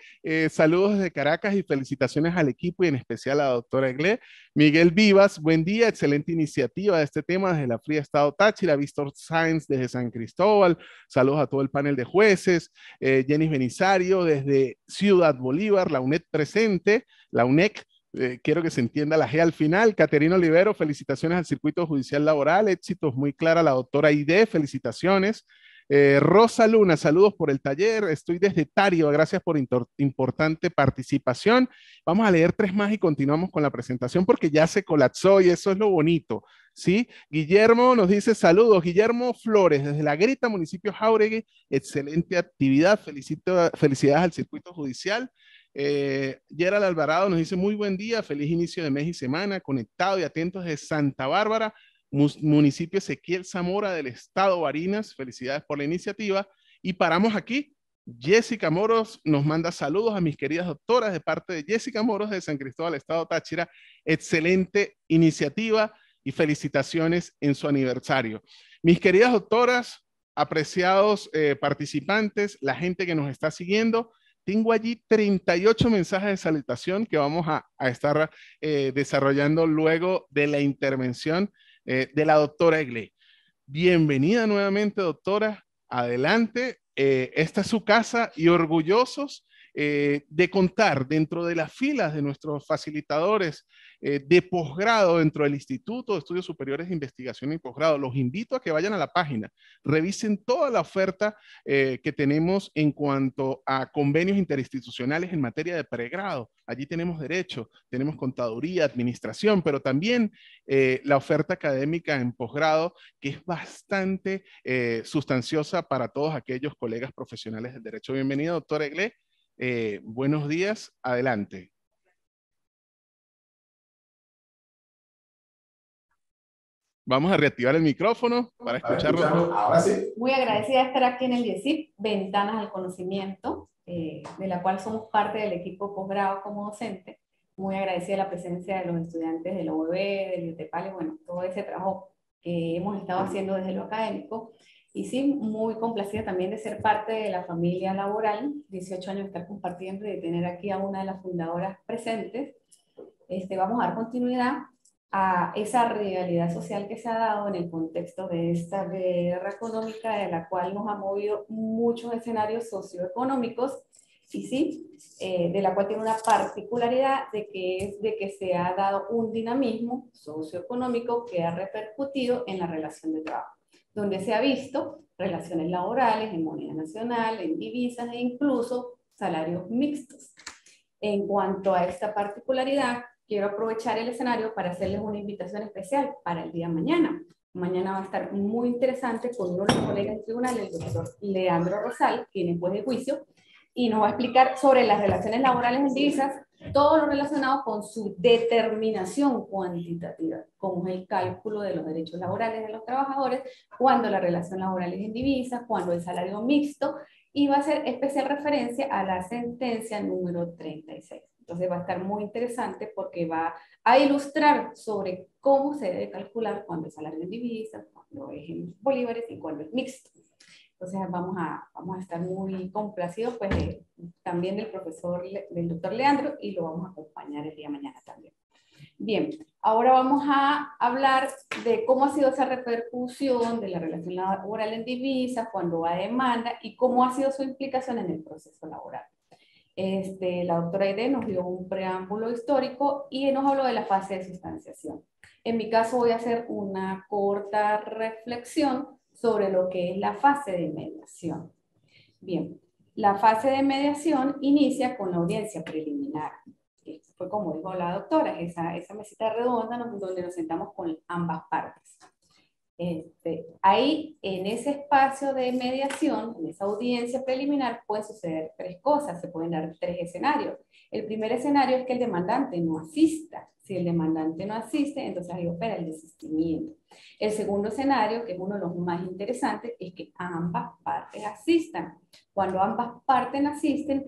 saludos desde Caracas y felicitaciones al equipo y en especial a la doctora Egle. Miguel Vivas, buen día, excelente iniciativa de este tema desde la Fría Estado Táchira. Víctor Sáenz desde San Cristóbal, saludos a todo el panel de jueces. Jenny Benisario desde Ciudad Bolívar, la UNED presente, la UNEC. Quiero que se entienda la G al final. Caterina Olivero, felicitaciones al Circuito Judicial Laboral, éxitos muy clara la doctora Aide, felicitaciones. Rosa Luna, saludos por el taller. Estoy desde Tario, gracias por importante participación. Vamos a leer tres más y continuamos con la presentación porque ya se colapsó y eso es lo bonito, ¿sí? Guillermo nos dice saludos. Guillermo Flores, desde La Grita, municipio Jáuregui, excelente actividad. Felicidades al circuito judicial. Gerald Alvarado nos dice muy buen día, feliz inicio de mes y semana, conectado y atentos de Santa Bárbara, municipio Ezequiel Zamora del estado Barinas. Felicidades por la iniciativa. Y paramos aquí. Jessica Moros nos manda saludos a mis queridas doctoras de parte de Jessica Moros de San Cristóbal, estado Táchira. Excelente iniciativa y felicitaciones en su aniversario. Mis queridas doctoras, apreciados participantes, la gente que nos está siguiendo, tengo allí 38 mensajes de salutación que vamos a estar desarrollando luego de la intervención de la doctora Egle. Bienvenida nuevamente, doctora. Adelante. Esta es su casa y orgullosos de contar dentro de las filas de nuestros facilitadores de posgrado dentro del Instituto de Estudios Superiores de Investigación y Posgrado. Los invito a que vayan a la página, revisen toda la oferta que tenemos en cuanto a convenios interinstitucionales en materia de pregrado. Allí tenemos derecho, tenemos contaduría, administración, pero también la oferta académica en posgrado, que es bastante sustanciosa para todos aquellos colegas profesionales del derecho. Bienvenida, doctora Egle. Buenos días, adelante. Vamos a reactivar el micrófono para escucharlo. Ahora sí. Muy agradecida de estar aquí en el IESIP, Ventanas al Conocimiento, de la cual somos parte del equipo posgrado como docente. Muy agradecida de la presencia de los estudiantes de la UEB, del IUTEPAL y bueno, todo ese trabajo que hemos estado haciendo desde lo académico. Y sí, muy complacida también de ser parte de la familia laboral, 18 años de estar compartiendo y de tener aquí a una de las fundadoras presentes. Vamos a dar continuidad a esa realidad social que se ha dado en el contexto de esta guerra económica, de la cual nos ha movido muchos escenarios socioeconómicos, y sí, de la cual tiene una particularidad de que se ha dado un dinamismo socioeconómico que ha repercutido en la relación de trabajo, donde se ha visto relaciones laborales en moneda nacional, en divisas e incluso salarios mixtos. En cuanto a esta particularidad, quiero aprovechar el escenario para hacerles una invitación especial para el día de mañana. Mañana va a estar muy interesante con uno de los colegas en tribunal, el doctor Leandro Rosal, quien es juez de juicio, y nos va a explicar sobre las relaciones laborales en divisas, todo lo relacionado con su determinación cuantitativa, como es el cálculo de los derechos laborales de los trabajadores, cuando la relación laboral es en divisas, cuando el salario mixto, y va a hacer especial referencia a la sentencia número 36. Entonces va a estar muy interesante porque va a ilustrar sobre cómo se debe calcular cuando el salario es en divisas, cuando es en bolívares y cuando es mixto. Entonces vamos a estar muy complacidos pues, también del doctor Leandro, y lo vamos a acompañar el día de mañana también. Bien, ahora vamos a hablar de cómo ha sido esa repercusión de la relación laboral en divisas, cuando va a demanda y cómo ha sido su implicación en el proceso laboral. La doctora Aide nos dio un preámbulo histórico y nos habló de la fase de sustanciación. En mi caso voy a hacer una corta reflexión sobre lo que es la fase de mediación. Bien, la fase de mediación inicia con la audiencia preliminar. Fue como dijo la doctora, esa mesita redonda donde nos sentamos con ambas partes. Ahí, en ese espacio de mediación, en esa audiencia preliminar, pueden suceder tres cosas, se pueden dar tres escenarios. El primer escenario es que el demandante no asista. Si el demandante no asiste, entonces ahí opera el desistimiento. El segundo escenario, que es uno de los más interesantes, es que ambas partes asistan. Cuando ambas partes asisten,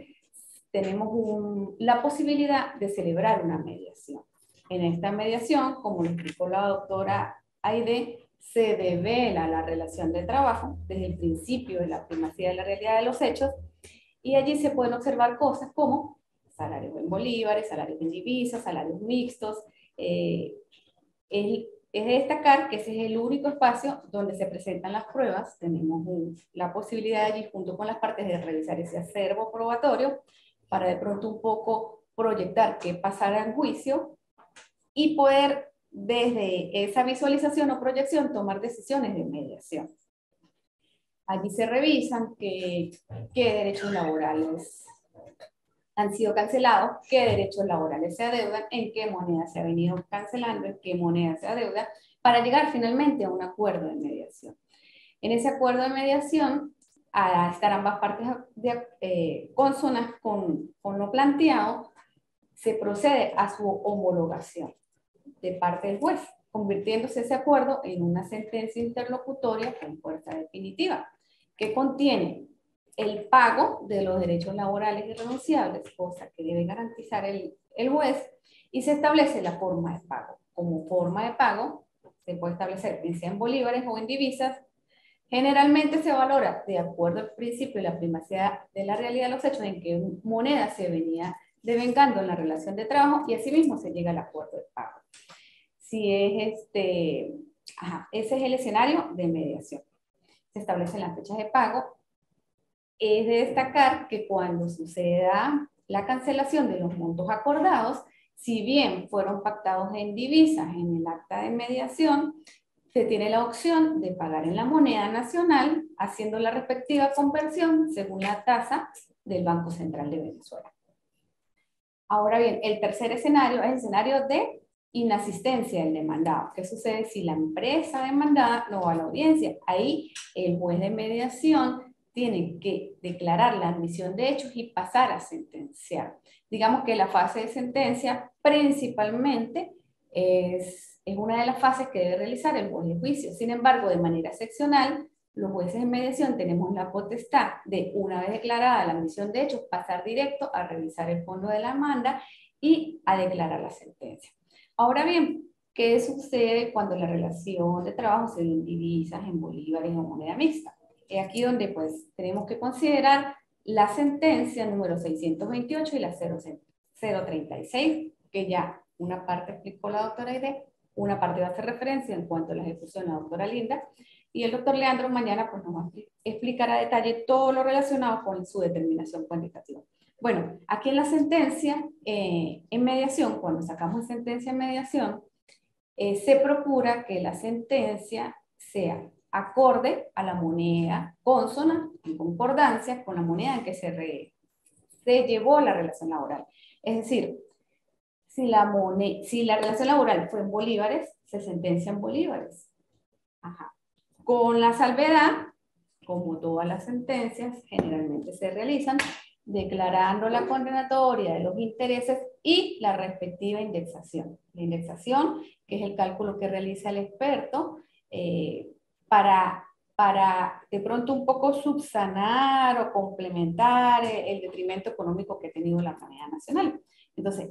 tenemos la posibilidad de celebrar una mediación. En esta mediación, como lo explicó la doctora Aide, se devela la relación de trabajo desde el principio de la primacía de la realidad de los hechos, y allí se pueden observar cosas como salarios en bolívares, salarios en divisas, salarios mixtos. Es de destacar que ese es el único espacio donde se presentan las pruebas. Tenemos la posibilidad allí, junto con las partes, de realizar ese acervo probatorio para de pronto un poco proyectar qué pasará en juicio y poder, desde esa visualización o proyección, tomar decisiones de mediación. Allí se revisan qué derechos laborales han sido cancelados, qué derechos laborales se adeudan, en qué moneda se ha venido cancelando, en qué moneda se adeuda, para llegar finalmente a un acuerdo de mediación. En ese acuerdo de mediación, al estar ambas partes consonas con lo planteado, se procede a su homologación de parte del juez, convirtiéndose ese acuerdo en una sentencia interlocutoria con fuerza definitiva, que contiene el pago de los derechos laborales irrenunciables, cosa que debe garantizar el juez, y se establece la forma de pago. Como forma de pago, se puede establecer bien sea en bolívares o en divisas. Generalmente se valora de acuerdo al principio de la primacía de la realidad de los hechos, en qué moneda se venía devengando en la relación de trabajo, y asimismo se llega al acuerdo de pago. Si es ese es el escenario de mediación. Se establecen las fechas de pago. Es de destacar que cuando suceda la cancelación de los montos acordados, si bien fueron pactados en divisas en el acta de mediación, se tiene la opción de pagar en la moneda nacional, haciendo la respectiva conversión según la tasa del Banco Central de Venezuela. Ahora bien, el tercer escenario es el escenario de inasistencia del demandado. ¿Qué sucede si la empresa demandada no va a la audiencia? Ahí el juez de mediación tiene que declarar la admisión de hechos y pasar a sentenciar. Digamos que la fase de sentencia principalmente es una de las fases que debe realizar el juez de juicio. Sin embargo, de manera excepcional, los jueces de mediación tenemos la potestad de, una vez declarada la admisión de hechos, pasar directo a revisar el fondo de la demanda y a declarar la sentencia. Ahora bien, ¿qué sucede cuando la relación de trabajo se ve en divisas, en bolívares o moneda mixta? Es aquí donde pues tenemos que considerar la sentencia número 628 y la 036, que ya una parte explicó la doctora Aide, una parte va a hacer referencia en cuanto a la ejecución la doctora Linda, y el doctor Leandro mañana pues nos va a explicar a detalle todo lo relacionado con su determinación cuantitativa. Bueno, aquí en la sentencia, en mediación, cuando sacamos sentencia en mediación, se procura que la sentencia sea acorde a la moneda, consona, en concordancia con la moneda en que se llevó la relación laboral. Es decir, si la relación laboral fue en bolívares, se sentencia en bolívares. Con la salvedad, como todas las sentencias generalmente se realizan, declarando la condenatoria de los intereses y la respectiva indexación. La indexación, que es el cálculo que realiza el experto, para de pronto un poco subsanar o complementar el detrimento económico que ha tenido la moneda nacional. Entonces,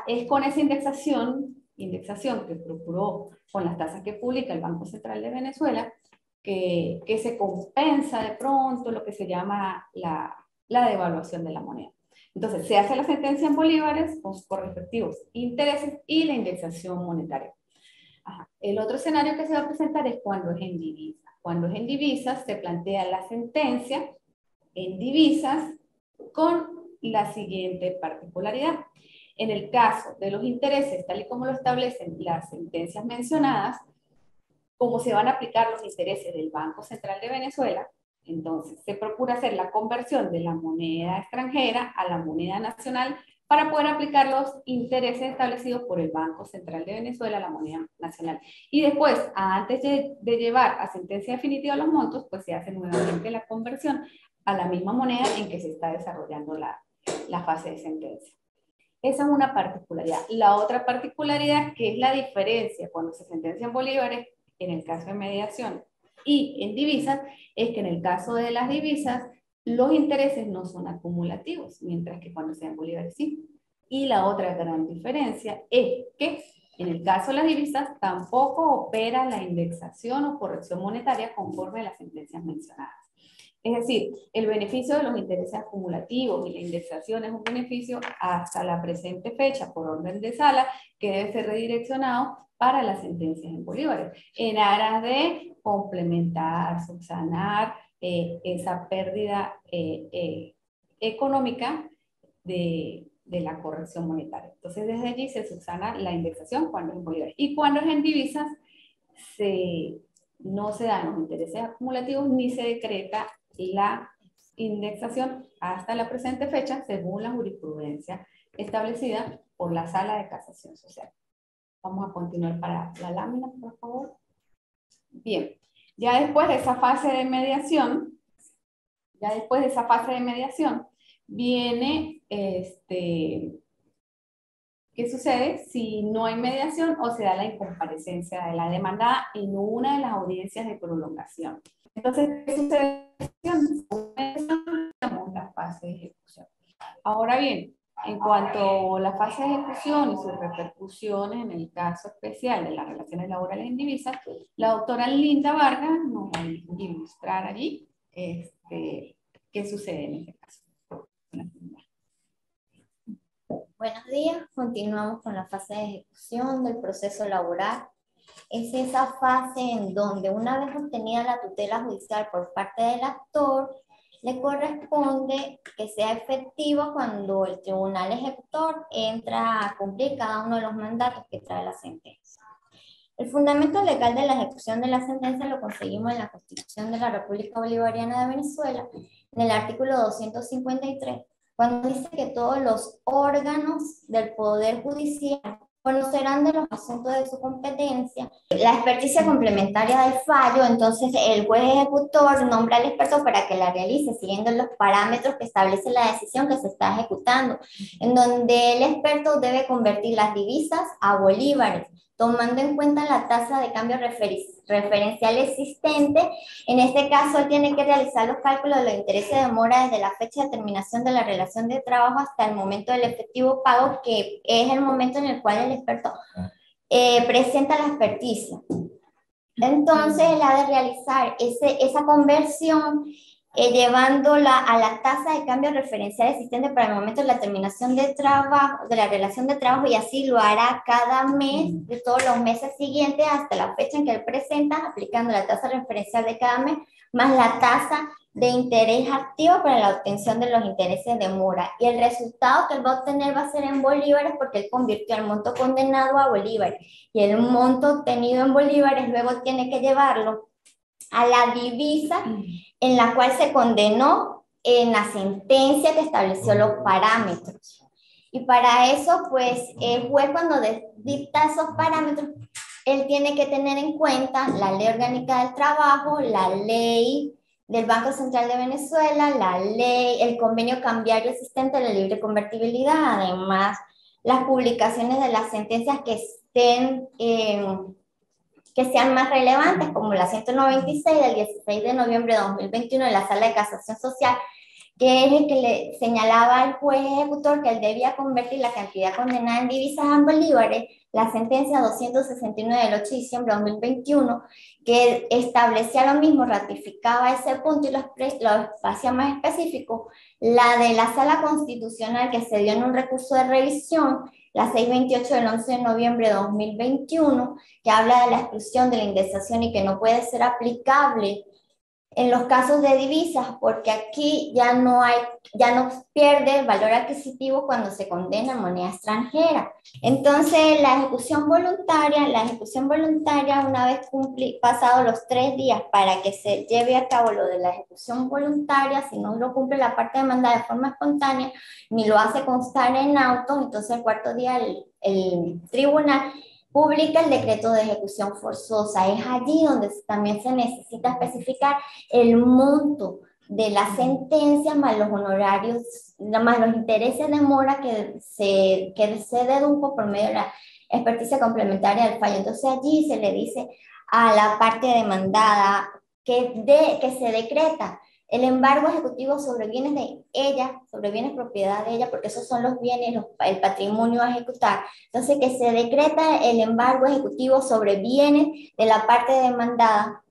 es con esa indexación que procuró con las tasas que publica el Banco Central de Venezuela, que se compensa de pronto lo que se llama la devaluación de la moneda. Entonces, se hace la sentencia en bolívares con sus respectivos intereses y la indexación monetaria. El otro escenario que se va a presentar es cuando es en divisas. Cuando es en divisas, se plantea la sentencia en divisas con la siguiente particularidad. En el caso de los intereses, tal y como lo establecen las sentencias mencionadas, como se van a aplicar los intereses del Banco Central de Venezuela, entonces se procura hacer la conversión de la moneda extranjera a la moneda nacional para poder aplicar los intereses establecidos por el Banco Central de Venezuela a la moneda nacional. Y después, antes de llevar a sentencia definitiva los montos, pues se hace nuevamente la conversión a la misma moneda en que se está desarrollando la fase de sentencia. Esa es una particularidad. La otra particularidad, que es la diferencia cuando se sentencia en bolívares, en el caso de mediación, y en divisas, es que en el caso de las divisas, los intereses no son acumulativos, mientras que cuando sean bolívares sí. Y la otra gran diferencia es que En el caso de las divisas, tampoco opera la indexación o corrección monetaria conforme a las sentencias mencionadas. Es decir, el beneficio de los intereses acumulativos y la indexación es un beneficio hasta la presente fecha por orden de sala que debe ser redireccionado para las sentencias en bolívares, en aras de complementar, subsanar esa pérdida económica de la corrección monetaria. Entonces, desde allí se subsana la indexación cuando es en bolívares. Y cuando es en divisas, no se dan los intereses acumulativos ni se decreta la indexación hasta la presente fecha, según la jurisprudencia establecida por la Sala de Casación Social. Vamos a continuar para la lámina, por favor. Bien, ya después de esa fase de mediación, viene ¿qué sucede si no hay mediación o se da la incomparecencia de la demandada en una de las audiencias de prolongación? Entonces, ¿qué sucede? La fase de ejecución. Ahora bien, en cuanto a la fase de ejecución y sus repercusiones en el caso especial de las relaciones laborales en divisas, la doctora Linda Vargas nos va a ilustrar allí qué sucede en este caso. Buenos días, continuamos con la fase de ejecución del proceso laboral. Es esa fase en donde, una vez obtenida la tutela judicial por parte del actor, le corresponde que sea efectivo cuando el tribunal ejecutor entra a cumplir cada uno de los mandatos que trae la sentencia. El fundamento legal de la ejecución de la sentencia lo conseguimos en la Constitución de la República Bolivariana de Venezuela, en el artículo 253, cuando dice que todos los órganos del Poder Judicial conocerán de los asuntos de su competencia. La experticia complementaria del fallo, entonces el juez ejecutor nombra al experto para que la realice siguiendo los parámetros que establece la decisión que se está ejecutando, en donde el experto debe convertir las divisas a bolívares, tomando en cuenta la tasa de cambio referencial existente. En este caso, él tiene que realizar los cálculos de los intereses de mora desde la fecha de terminación de la relación de trabajo hasta el momento del efectivo pago, que es el momento en el cual el experto presenta la experticia. Entonces, él ha de realizar esa conversión llevándola a la tasa de cambio referencial existente para el momento de la terminación de trabajo, de la relación de trabajo, y así lo hará cada mes de todos los meses siguientes hasta la fecha en que él presenta, aplicando la tasa referencial de cada mes más la tasa de interés activo para la obtención de los intereses de mora. Y el resultado que él va a obtener va a ser en bolívares, porque él convirtió el monto condenado a bolívares, y el monto obtenido en bolívares luego tiene que llevarlo a la divisa en la cual se condenó en la sentencia que estableció los parámetros. Y para eso, pues, el juez, cuando dicta esos parámetros, él tiene que tener en cuenta la Ley Orgánica del Trabajo, la ley del Banco Central de Venezuela, el convenio cambiario existente de la libre convertibilidad, además las publicaciones de las sentencias que estén que sean más relevantes, como la 196 del 16 de noviembre de 2021 de la Sala de Casación Social, que es el que le señalaba al juez ejecutor que él debía convertir la cantidad condenada en divisas a bolívares, la sentencia 269 del 8 de diciembre de 2021, que establecía lo mismo, ratificaba ese punto y lo hacía más específico, la de la Sala Constitucional que se dio en un recurso de revisión, la 628 del 11 de noviembre de 2021, que habla de la exclusión de la indexación y que no puede ser aplicable en los casos de divisas, porque aquí ya no pierde el valor adquisitivo cuando se condena en moneda extranjera. Entonces, la ejecución voluntaria, una vez pasados los 3 días para que se lleve a cabo lo de la ejecución voluntaria, si no lo cumple la parte demandada de forma espontánea, ni lo hace constar en auto, entonces el 4.º día el tribunal publica el decreto de ejecución forzosa. Es allí donde también se necesita especificar el monto de la sentencia más los honorarios, más los intereses de mora que se dedujo por medio de la experticia complementaria del fallo. Entonces allí se le dice a la parte demandada que se decreta El embargo ejecutivo sobre bienes de ella, sobre bienes propiedad de ella, porque esos son los bienes, el patrimonio a ejecutar. Entonces, que se decreta el embargo ejecutivo sobre bienes de la parte demandada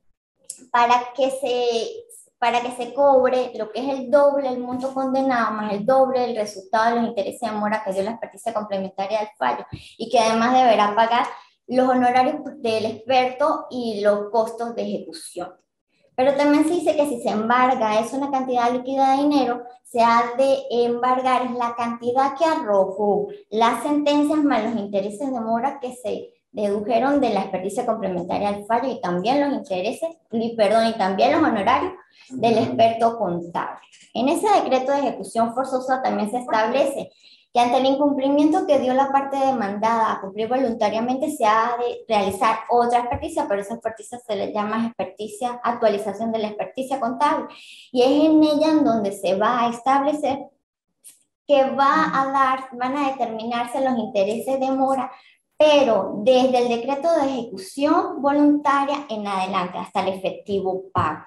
para que se cobre lo que es el doble el monto condenado, más el doble del resultado de los intereses de mora que dio la experticia complementaria del fallo, y que además deberá pagar los honorarios del experto y los costos de ejecución. Pero también se dice que si se embarga es una cantidad líquida de dinero, se ha de embargar la cantidad que arrojó las sentencias más los intereses de mora que se dedujeron de la experticia complementaria al fallo, y también los intereses, y también los honorarios del experto contable. En ese decreto de ejecución forzosa también se establece que ante el incumplimiento que dio la parte demandada a cumplir voluntariamente, se ha de realizar otra experticia, pero esa experticia se le llama experticia, actualización de la experticia contable, y es en ella en donde se va a establecer que van a determinarse los intereses de mora, pero desde el decreto de ejecución voluntaria en adelante, hasta el efectivo pago.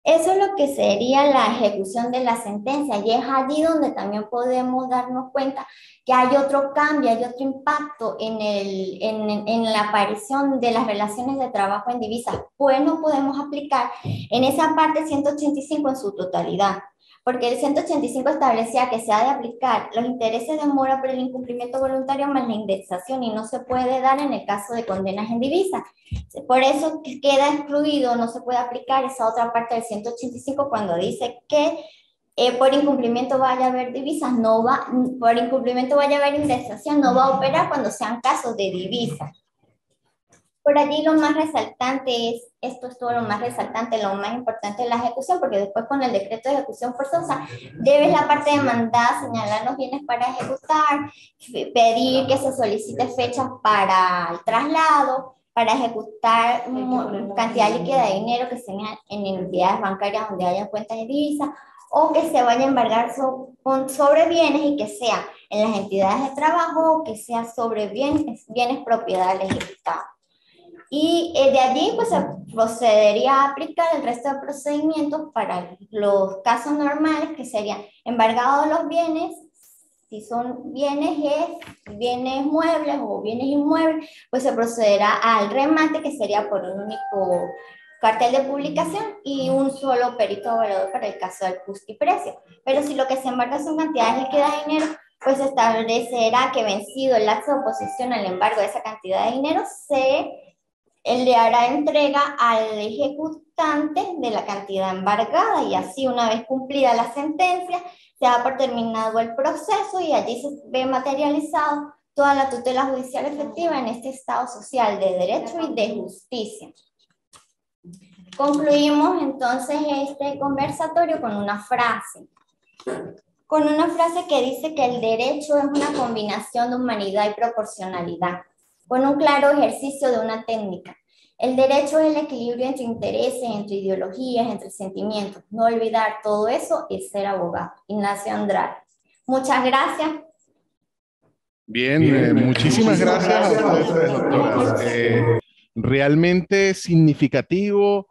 Eso es lo que sería la ejecución de la sentencia, y es allí donde también podemos darnos cuenta que hay otro cambio, hay otro impacto en la aparición de las relaciones de trabajo en divisas, pues no podemos aplicar en esa parte 185 en su totalidad, porque el 185 establecía que se ha de aplicar los intereses de mora por el incumplimiento voluntario más la indexación, y no se puede dar en el caso de condenas en divisas. Por eso queda excluido, no se puede aplicar esa otra parte del 185 cuando dice que por incumplimiento vaya a haber divisas, por incumplimiento vaya a haber indexación, no va a operar cuando sean casos de divisas. Por allí lo más resaltante esto es todo lo más resaltante, lo más importante de la ejecución, porque después con el decreto de ejecución forzosa debe la parte demandada señalar los bienes para ejecutar, pedir que se solicite fechas para el traslado, para ejecutar cantidad líquida de dinero que sean en entidades bancarias donde haya cuentas de divisa, o que se vaya a embargar sobre bienes y que sea en las entidades de trabajo, o que sea sobre bienes propiedad del ejecutado. Y de allí pues se procedería a aplicar el resto de procedimientos para los casos normales, que serían embargados los bienes, si son bienes muebles o bienes inmuebles, pues se procederá al remate, que sería por un único cartel de publicación y un solo perito evaluador para el caso del justiprecio. Pero si lo que se embarga son cantidades líquidas de dinero, pues se establecerá que vencido el lapso de oposición al embargo de esa cantidad de dinero, él le hará entrega al ejecutante de la cantidad embargada, y así una vez cumplida la sentencia se da por terminado el proceso, y allí se ve materializado toda la tutela judicial efectiva en este Estado social de derecho y de justicia. Concluimos entonces este conversatorio con una frase que dice que el derecho es una combinación de humanidad y proporcionalidad, con un claro ejercicio de una técnica. El derecho es el equilibrio entre intereses, entre ideologías, entre sentimientos. No olvidar todo eso es ser abogado. Ignacio Andrade. Muchas gracias. Bien, muchísimas gracias a ustedes, doctoras. Realmente significativo,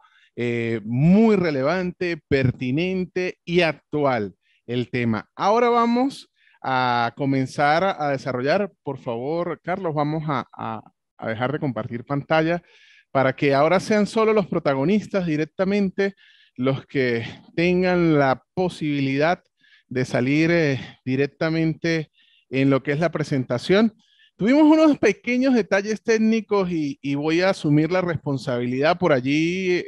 muy relevante, pertinente y actual el tema. Ahora vamos a comenzar a desarrollar. Por favor, Carlos, vamos a dejar de compartir pantalla para que ahora sean solo los protagonistas directamente los que tengan la posibilidad de salir directamente en lo que es la presentación. Tuvimos unos pequeños detalles técnicos y voy a asumir la responsabilidad. Por allí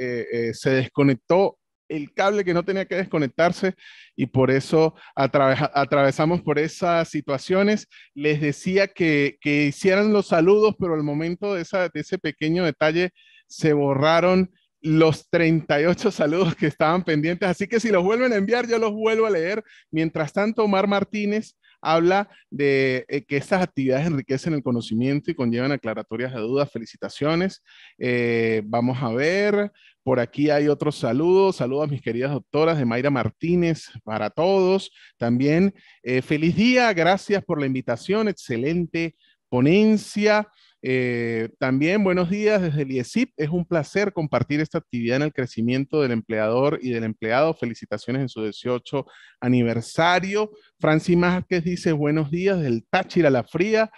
se desconectó el cable que no tenía que desconectarse y por eso atravesamos por esas situaciones. Les decía que hicieran los saludos, pero al momento de ese pequeño detalle se borraron los 38 saludos que estaban pendientes. Así que si los vuelven a enviar, yo los vuelvo a leer. Mientras tanto, Omar Martínez habla de que estas actividades enriquecen el conocimiento y conllevan aclaratorias de dudas. Felicitaciones. Vamos a ver, por aquí hay otros saludos. Saludos a mis queridas doctoras de Mayra Martínez para todos. También feliz día, gracias por la invitación, excelente ponencia. También buenos días desde el IESIP. Es un placer compartir esta actividad en el crecimiento del empleador y del empleado. Felicitaciones en su 18 aniversario. Francis Márquez dice buenos días del Táchira La Fría.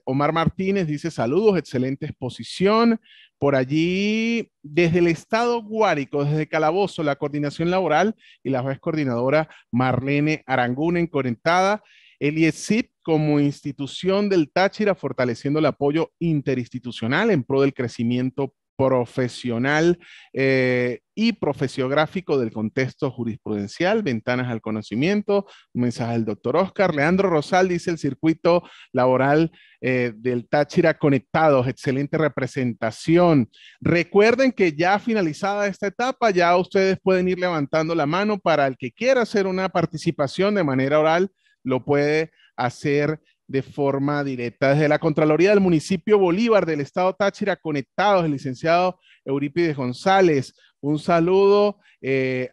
Omar Martínez dice saludos, excelente exposición. Por allí, desde el estado Guárico, desde Calabozo, la coordinación laboral y la juez coordinadora Marlene Aranguren conectada. El IESIP como institución del Táchira fortaleciendo el apoyo interinstitucional en pro del crecimiento profesional y profesiográfico del contexto jurisprudencial, ventanas al conocimiento, un mensaje del doctor Oscar. Leandro Rosal dice el circuito laboral del Táchira conectados, excelente representación. Recuerden que ya finalizada esta etapa, ya ustedes pueden ir levantando la mano para el que quiera hacer una participación de manera oral, lo puede hacer de forma directa. Desde la Contraloría del Municipio Bolívar del Estado Táchira, conectados, el licenciado Eurípides González. Un saludo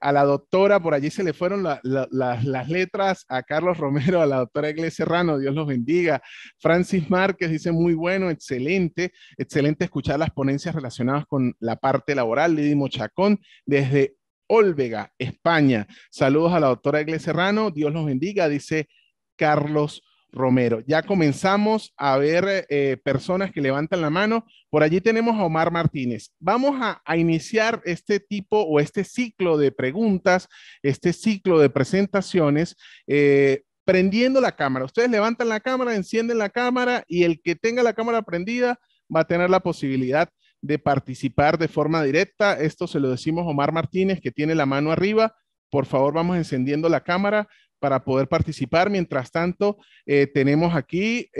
a la doctora, por allí se le fueron las letras a Carlos Romero, a la doctora Egle Serrano, Dios los bendiga. Francis Márquez dice muy bueno, excelente, excelente escuchar las ponencias relacionadas con la parte laboral. Lidy Mochacón, desde Olvega, España. Saludos a la doctora Egle Serrano, Dios los bendiga, dice Carlos Romero. Ya comenzamos a ver personas que levantan la mano. Por allí tenemos a Omar Martínez. Vamos a iniciar este tipo o este ciclo de preguntas, este ciclo de presentaciones, prendiendo la cámara. Ustedes levantan la cámara, encienden la cámara y el que tenga la cámara prendida va a tener la posibilidad de participar de forma directa. Esto se lo decimos a Omar Martínez, que tiene la mano arriba. Por favor, vamos encendiendo la cámara para poder participar. Mientras tanto, tenemos aquí,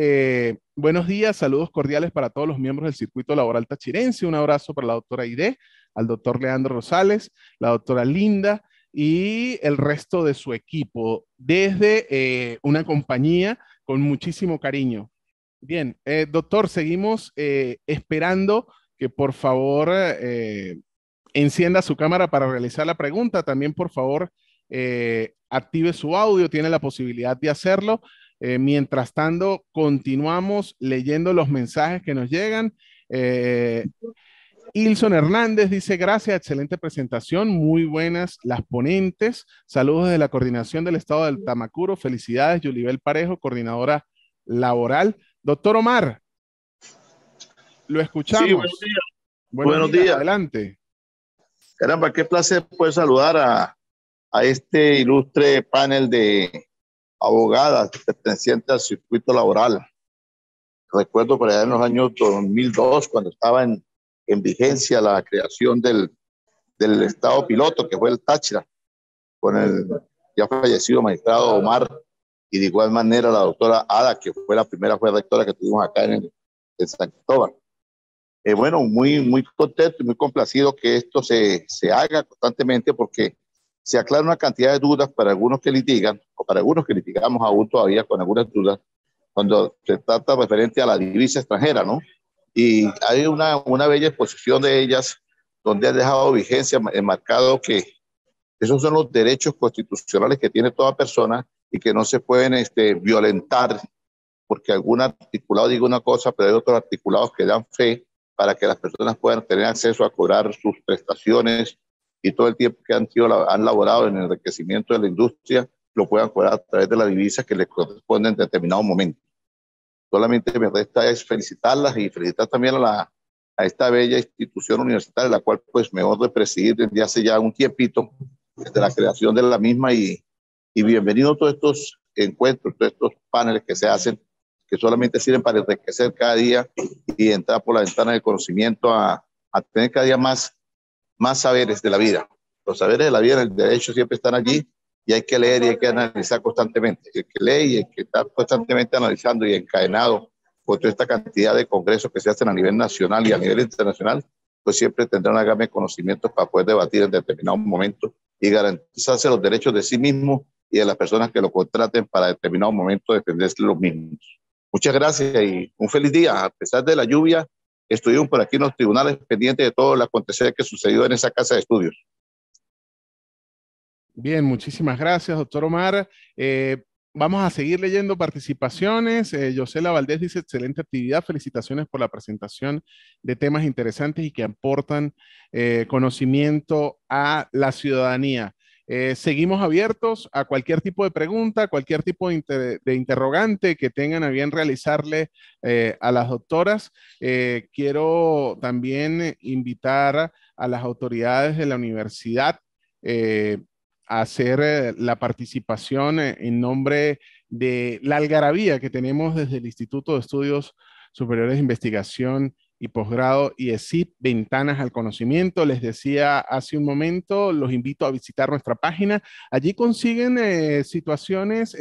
buenos días, saludos cordiales para todos los miembros del Circuito Laboral Tachirense. Un abrazo para la doctora Aide, al doctor Leandro Rosales, la doctora Linda y el resto de su equipo, desde una compañía con muchísimo cariño. Bien, doctor, seguimos esperando que por favor encienda su cámara para realizar la pregunta. También por favor active su audio, tiene la posibilidad de hacerlo. Mientras tanto, continuamos leyendo los mensajes que nos llegan. Ilson Hernández dice, gracias, excelente presentación, muy buenas las ponentes. Saludos de la coordinación del estado del Tamacuro. Felicidades, Yulibel Parejo, coordinadora laboral. Doctor Omar, lo escuchamos. Sí, buenos días. Buenos días. Adelante. Caramba, qué placer poder saludar a este ilustre panel de abogadas pertenecientes al circuito laboral. Recuerdo por allá en los años 2002, cuando estaba en vigencia la creación del estado piloto, que fue el Táchira, con el ya fallecido magistrado Omar, y de igual manera la doctora Ada, que fue la primera juez rectora que tuvimos acá en San Cristóbal. Bueno, muy contento y muy complacido que esto se haga constantemente, porque se aclara una cantidad de dudas para algunos que litigan, o para algunos que litigamos aún todavía con algunas dudas, cuando se trata referente a la divisa extranjera, ¿no? Y hay una bella exposición de ellas, donde han dejado vigencia, enmarcado que esos son los derechos constitucionales que tiene toda persona y que no se pueden violentar, porque algún articulado diga una cosa, pero hay otros articulados que dan fe para que las personas puedan tener acceso a cobrar sus prestaciones y todo el tiempo que han laborado en el enriquecimiento de la industria, lo puedan cobrar a través de la divisa que les corresponde en determinado momento. Solamente me resta es felicitarlas y felicitar también a esta bella institución universitaria, la cual pues me honro de presidir desde hace ya un tiempito, desde la creación de la misma, y bienvenidos todos estos encuentros, todos estos paneles que se hacen, que solamente sirven para enriquecer cada día y entrar por la ventana del conocimiento a tener cada día más saberes de la vida. Los saberes de la vida en el derecho siempre están allí y hay que leer y hay que analizar constantemente. El que lee y el que está constantemente analizando y encadenado con toda esta cantidad de congresos que se hacen a nivel nacional y a nivel internacional, pues siempre tendrá una gama de conocimientos para poder debatir en determinado momento y garantizarse los derechos de sí mismo y de las personas que lo contraten para determinado momento defenderse los mismos. Muchas gracias y un feliz día. A pesar de la lluvia, estuvimos por aquí en los tribunales pendientes de todo el acontecer que sucedió en esa casa de estudios. Bien, muchísimas gracias, doctor Omar. Vamos a seguir leyendo participaciones. Yosela Valdés dice, excelente actividad, felicitaciones por la presentación de temas interesantes y que aportan conocimiento a la ciudadanía. Seguimos abiertos a cualquier tipo de pregunta, cualquier tipo de interrogante que tengan a bien realizarle a las doctoras. Quiero también invitar a las autoridades de la universidad a hacer la participación en nombre de la algarabía que tenemos desde el Instituto de Estudios Superiores de Investigación y Posgrado IESIP, Ventanas al Conocimiento. Les decía hace un momento, los invito a visitar nuestra página. Allí consiguen situaciones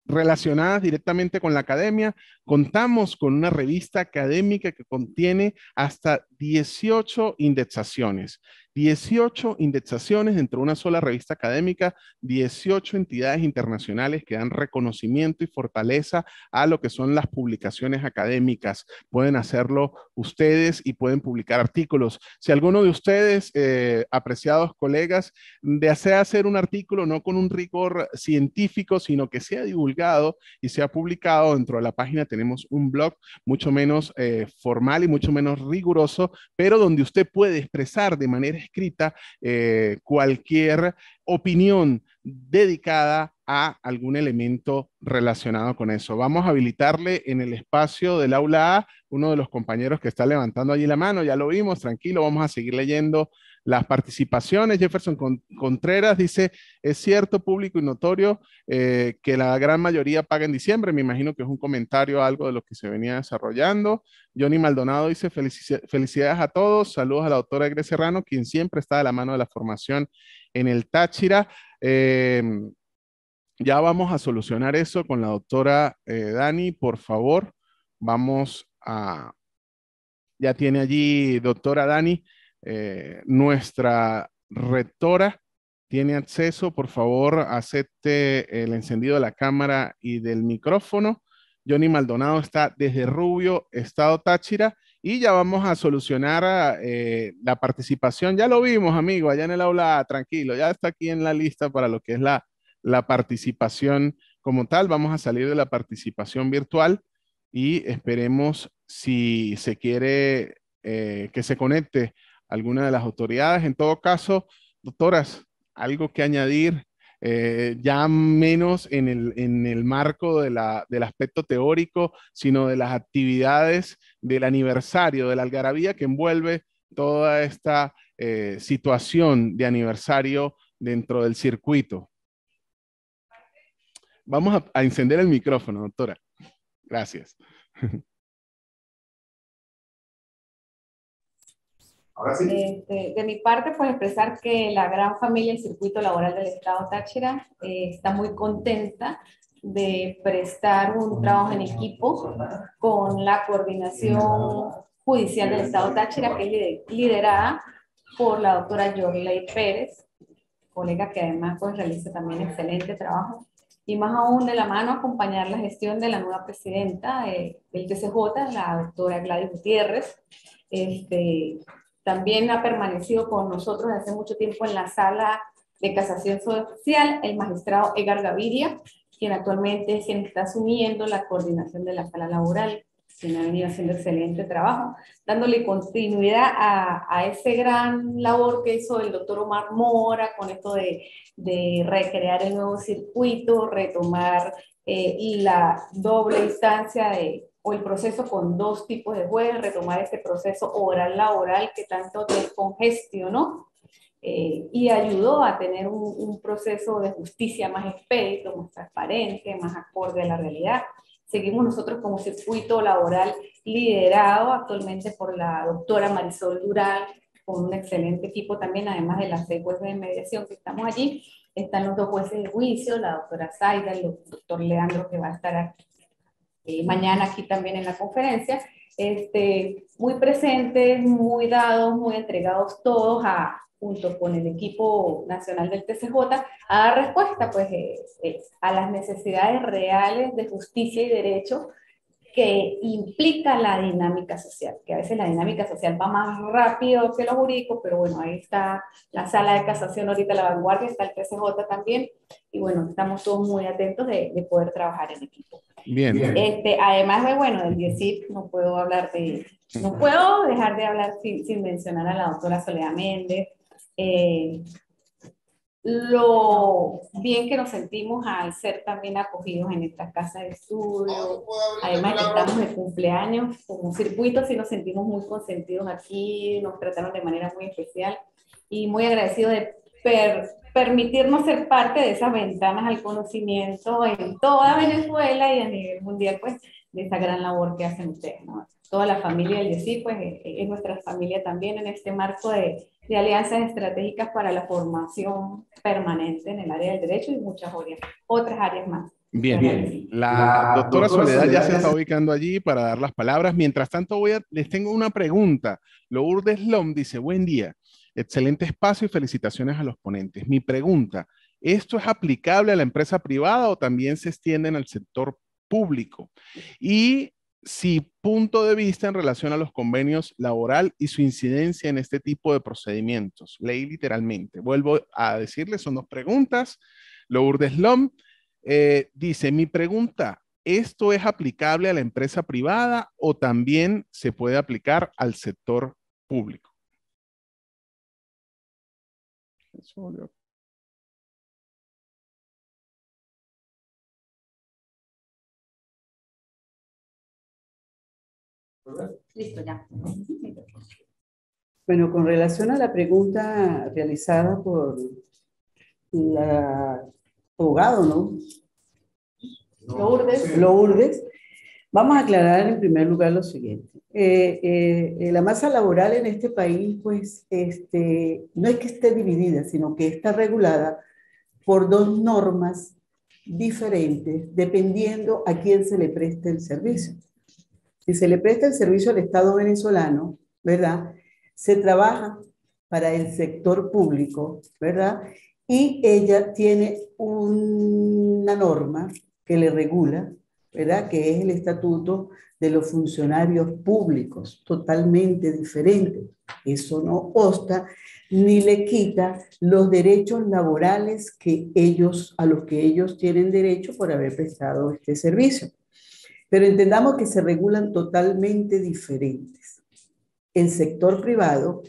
relacionadas directamente con la academia. Contamos con una revista académica que contiene hasta 18 indexaciones. 18 indexaciones dentro de una sola revista académica, 18 entidades internacionales que dan reconocimiento y fortaleza a lo que son las publicaciones académicas. Pueden hacerlo ustedes y pueden publicar artículos. Si alguno de ustedes, apreciados colegas, desea hacer un artículo no con un rigor científico, sino que sea divulgado y sea publicado dentro de la página, tenemos un blog mucho menos formal y mucho menos riguroso, pero donde usted puede expresar de manera escrita cualquier opinión dedicada a algún elemento relacionado con eso. Vamos a habilitarle en el espacio del aula A, uno de los compañeros que está levantando allí la mano, ya lo vimos, tranquilo, vamos a seguir leyendo las participaciones. Jefferson Contreras dice, es cierto, público y notorio, que la gran mayoría paga en diciembre. Me imagino que es un comentario, algo de lo que se venía desarrollando. Johnny Maldonado dice, felicidades a todos, saludos a la doctora Grecia Serrano, quien siempre está de la mano de la formación en el Táchira. Ya vamos a solucionar eso con la doctora Dani, por favor. Vamos a, ya tiene allí, doctora Dani, nuestra rectora, tiene acceso, por favor, acepte el encendido de la cámara y del micrófono. Johnny Maldonado está desde Rubio, Estado Táchira, y ya vamos a solucionar la participación. Ya lo vimos, amigo, allá en el aula, tranquilo, ya está aquí en la lista para lo que es la participación como tal. Vamos a salir de la participación virtual y esperemos si se quiere que se conecte alguna de las autoridades. En todo caso, doctoras, algo que añadir, ya menos en el marco del aspecto teórico, sino de las actividades del aniversario, de la algarabía que envuelve toda esta situación de aniversario dentro del circuito. Vamos a encender el micrófono, doctora. Gracias. Ahora sí. De mi parte, pues expresar que la gran familia del circuito laboral del Estado Táchira está muy contenta de prestar un trabajo en equipo con la coordinación judicial del Estado Táchira, que es liderada por la doctora Yorley Pérez, colega que además pues realiza también excelente trabajo, y más aún de la mano acompañar la gestión de la nueva presidenta del TCJ, la doctora Gladys Gutiérrez. También ha permanecido con nosotros hace mucho tiempo en la sala de casación social el magistrado Edgar Gaviria, quien actualmente es quien está asumiendo la coordinación de la sala laboral, quien ha venido haciendo excelente trabajo, dándole continuidad a ese gran labor que hizo el doctor Omar Mora con esto de recrear el nuevo circuito, retomar la doble instancia o el proceso con dos tipos de jueces, retomar este proceso oral laboral que tanto descongestionó y ayudó a tener un proceso de justicia más expedito, más transparente, más acorde a la realidad. Seguimos nosotros como circuito laboral liderado actualmente por la doctora Marisol Dural, con un excelente equipo también, además de las 6 jueces de mediación que estamos allí. Están los 2 jueces de juicio, la doctora Zaida, el doctor Leandro, que va a estar aquí, mañana aquí también en la conferencia. Muy presentes, muy dados, muy entregados todos junto con el equipo nacional del TCJ, a dar respuesta pues, a las necesidades reales de justicia y derecho que implica la dinámica social, que a veces la dinámica social va más rápido que lo jurídico, pero bueno, ahí está la sala de casación ahorita, la vanguardia, está el TCJ también, y bueno, estamos todos muy atentos de poder trabajar en equipo. Bien. Además de, bueno, del DIESIP, no puedo dejar de hablar sin mencionar a la doctora Soledad Méndez, lo bien que nos sentimos al ser también acogidos en esta casa de estudio, además que estamos de cumpleaños como circuito, sí nos sentimos muy consentidos aquí, nos trataron de manera muy especial y muy agradecidos de permitirnos ser parte de esas ventanas al conocimiento en toda Venezuela y a nivel mundial, pues, de esa gran labor que hacen ustedes, ¿no? Toda la familia del IESIP, pues, es nuestra familia también en este marco de alianzas estratégicas para la formación permanente en el área del derecho y muchas otras áreas más. Bien, la doctora Soledad ya se está ubicando allí para dar las palabras. Mientras tanto, les tengo una pregunta. Lourdes Lom dice, buen día, excelente espacio y felicitaciones a los ponentes. Mi pregunta, ¿esto es aplicable a la empresa privada o también se extiende al sector público? Y si punto de vista en relación a los convenios laboral y su incidencia en este tipo de procedimientos. Leí literalmente. Vuelvo a decirles, son dos preguntas. Lourdes Lom dice, mi pregunta, ¿esto es aplicable a la empresa privada o también se puede aplicar al sector público? Listo, ya. Bueno, con relación a la pregunta realizada por la abogado, ¿no? Lourdes, vamos a aclarar en primer lugar lo siguiente. La masa laboral en este país, pues, no es que esté dividida, sino que está regulada por dos normas diferentes dependiendo a quién se le preste el servicio. Si se le presta el servicio al Estado venezolano, ¿verdad? Se trabaja para el sector público, ¿verdad? Y ella tiene una norma que le regula, ¿verdad? Que es el Estatuto de los Funcionarios Públicos, totalmente diferente. Eso no obsta ni le quita los derechos laborales a los que ellos tienen derecho por haber prestado este servicio. Pero entendamos que se regulan totalmente diferentes. El sector privado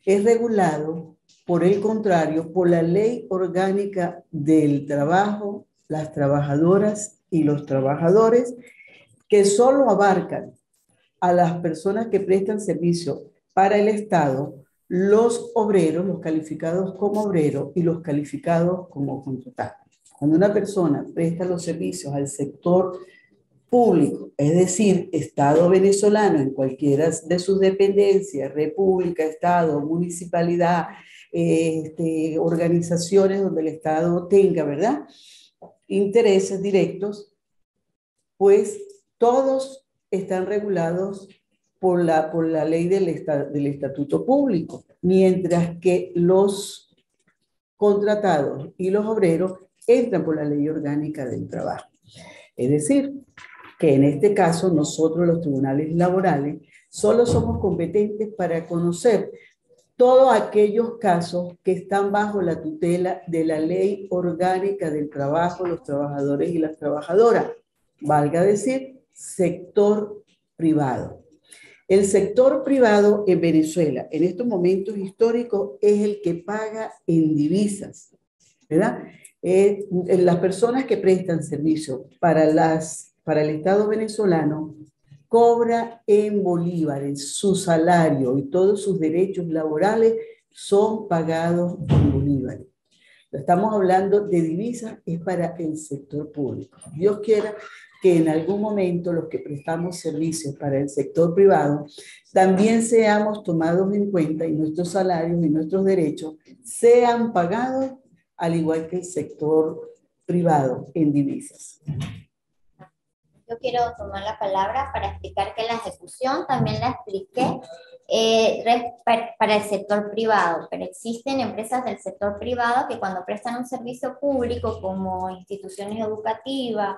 es regulado, por el contrario, por la Ley Orgánica del Trabajo, las trabajadoras y los trabajadores, que solo abarcan a las personas que prestan servicio para el Estado, los obreros, los calificados como obreros y los calificados como contratados. Cuando una persona presta los servicios al sector público, es decir, Estado venezolano en cualquiera de sus dependencias, república, Estado, municipalidad, organizaciones donde el Estado tenga, ¿verdad?, intereses directos, pues todos están regulados por la ley del Estatuto Público, mientras que los contratados y los obreros entran por la Ley Orgánica del Trabajo. Es decir, que en este caso nosotros los tribunales laborales solo somos competentes para conocer todos aquellos casos que están bajo la tutela de la Ley Orgánica del Trabajo, los trabajadores y las trabajadoras, valga decir, sector privado. El sector privado en Venezuela, en estos momentos históricos, es el que paga en divisas, ¿verdad? Las personas que prestan servicio para el Estado venezolano cobra en bolívares, su salario y todos sus derechos laborales son pagados en bolívares. Estamos hablando de divisas, es para el sector público. Dios quiera que en algún momento los que prestamos servicios para el sector privado también seamos tomados en cuenta y nuestros salarios y nuestros derechos sean pagados al igual que el sector privado en divisas. Yo quiero tomar la palabra para explicar que la ejecución también la expliqué para el sector privado, pero existen empresas del sector privado que cuando prestan un servicio público como instituciones educativas,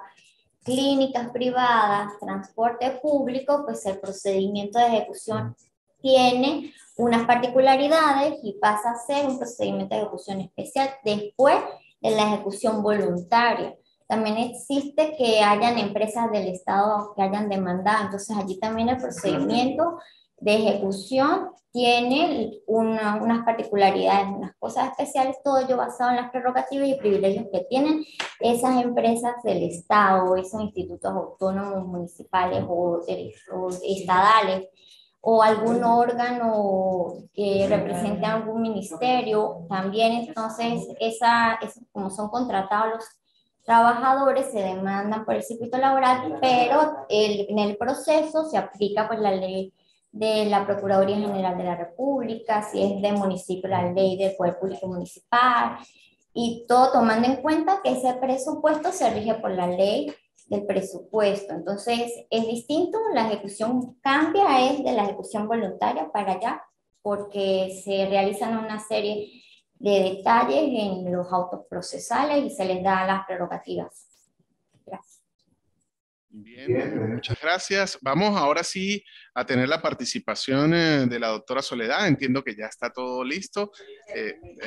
clínicas privadas, transporte público, pues el procedimiento de ejecución tiene unas particularidades y pasa a ser un procedimiento de ejecución especial después de la ejecución voluntaria. También existe que hayan empresas del Estado que hayan demandado, entonces allí también el procedimiento de ejecución tiene unas particularidades, unas cosas especiales, todo ello basado en las prerrogativas y privilegios que tienen esas empresas del Estado, esos institutos autónomos municipales o estadales, o algún órgano que represente a algún ministerio. También entonces, como son contratados los trabajadores, se demandan por el circuito laboral, pero en el proceso se aplica pues la ley de la Procuraduría General de la República, si es de municipio, la ley del Poder Público Municipal, y todo tomando en cuenta que ese presupuesto se rige por la ley del presupuesto. Entonces es distinto, la ejecución cambia, es de la ejecución voluntaria para allá, porque se realizan una serie de detalles en los autos procesales y se les da las prerrogativas. Gracias. Bien, muchas gracias. Vamos ahora sí a tener la participación de la doctora Soledad. Entiendo que ya está todo listo.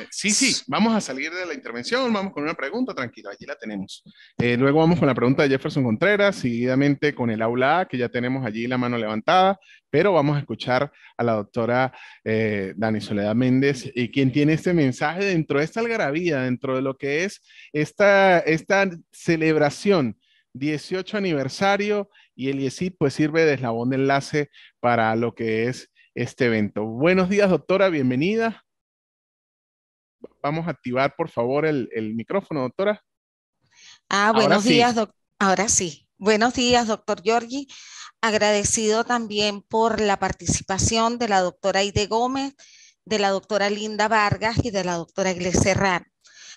Sí, vamos a salir de la intervención, vamos con una pregunta, tranquilo, allí la tenemos. Luego vamos con la pregunta de Jefferson Contreras, seguidamente con el aula A, que ya tenemos allí la mano levantada, pero vamos a escuchar a la doctora Dani Soledad Méndez, quien tiene este mensaje dentro de esta algarabía, dentro de lo que es esta celebración 18 aniversario, y el IESIT pues sirve de eslabón de enlace para lo que es este evento. Buenos días, doctora, bienvenida. Vamos a activar, por favor, el micrófono, doctora. Buenos días, ahora sí. Buenos días, doctor Giorgi. Agradecido también por la participación de la doctora Aide Gómez, de la doctora Linda Vargas y de la doctora Iglesia Serrano.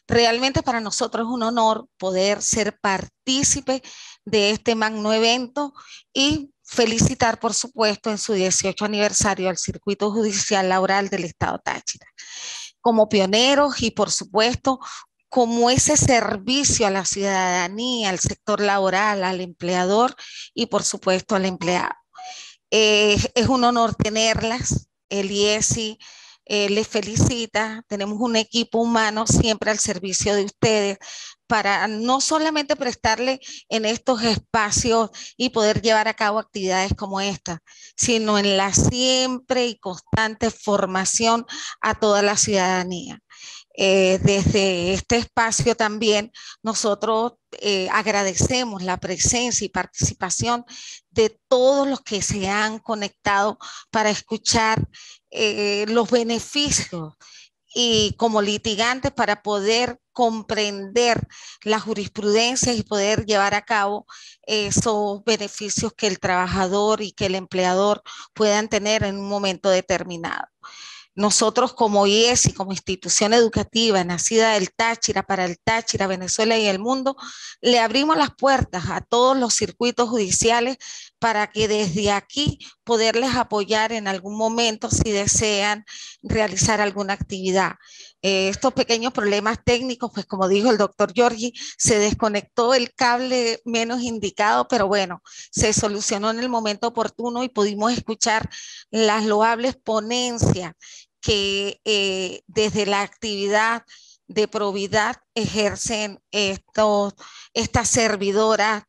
Realmente para nosotros es un honor poder ser partícipe de este magno evento y felicitar, por supuesto, en su 18 aniversario al Circuito Judicial Laboral del Estado Táchira. Como pioneros y, por supuesto, como ese servicio a la ciudadanía, al sector laboral, al empleador y, por supuesto, al empleado. Es un honor tenerlas. El IESI les felicita, tenemos un equipo humano siempre al servicio de ustedes para no solamente prestarle en estos espacios y poder llevar a cabo actividades como esta, sino en la siempre y constante formación a toda la ciudadanía. Desde este espacio también nosotros agradecemos la presencia y participación de todos los que se han conectado para escuchar los beneficios y como litigantes para poder comprender la jurisprudencia y poder llevar a cabo esos beneficios que el trabajador y que el empleador puedan tener en un momento determinado. Nosotros como IESI, como institución educativa nacida del Táchira, para el Táchira, Venezuela y el mundo, le abrimos las puertas a todos los circuitos judiciales para que desde aquí poderles apoyar en algún momento si desean realizar alguna actividad. Estos pequeños problemas técnicos, pues como dijo el doctor Giorgi, se desconectó el cable menos indicado, pero bueno, se solucionó en el momento oportuno y pudimos escuchar las loables ponencias que desde la actividad de probidad ejercen estas servidoras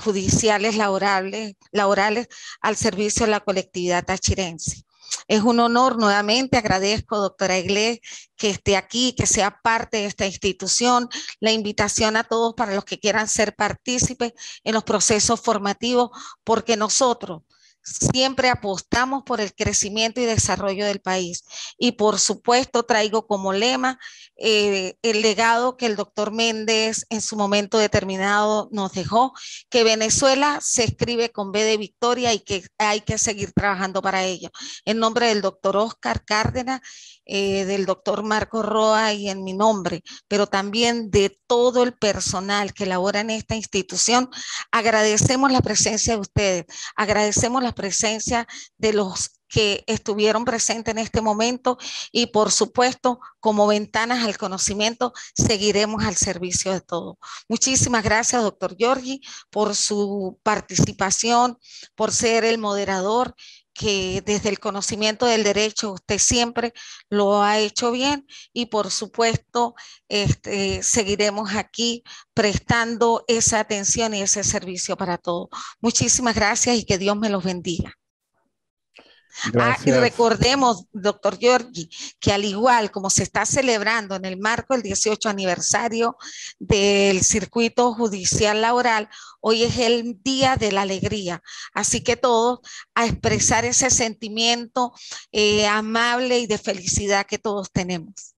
judiciales laborales al servicio de la colectividad tachirense. Es un honor, nuevamente agradezco, doctora Iglesias, que esté aquí, que sea parte de esta institución, la invitación a todos para los que quieran ser partícipes en los procesos formativos, porque nosotros siempre apostamos por el crecimiento y desarrollo del país. Y por supuesto traigo como lema el legado que el doctor Méndez en su momento determinado nos dejó, que Venezuela se escribe con B de Victoria y que hay que seguir trabajando para ello. En nombre del doctor Oscar Cárdenas, del doctor Marco Roa y en mi nombre, pero también de todo el personal que labora en esta institución, agradecemos la presencia de ustedes, agradecemos la la presencia de los que estuvieron presentes en este momento y por supuesto, como ventanas al conocimiento, seguiremos al servicio de todos. Muchísimas gracias, doctor Giorgi, por su participación, por ser el moderador, que desde el conocimiento del derecho usted siempre lo ha hecho bien y por supuesto seguiremos aquí prestando esa atención y ese servicio para todos. Muchísimas gracias y que Dios me los bendiga. Gracias. Y recordemos, doctor Giorgi, que al igual como se está celebrando en el marco del 18 aniversario del circuito judicial laboral, hoy es el Día de la Alegría. Así que todos a expresar ese sentimiento amable y de felicidad que todos tenemos.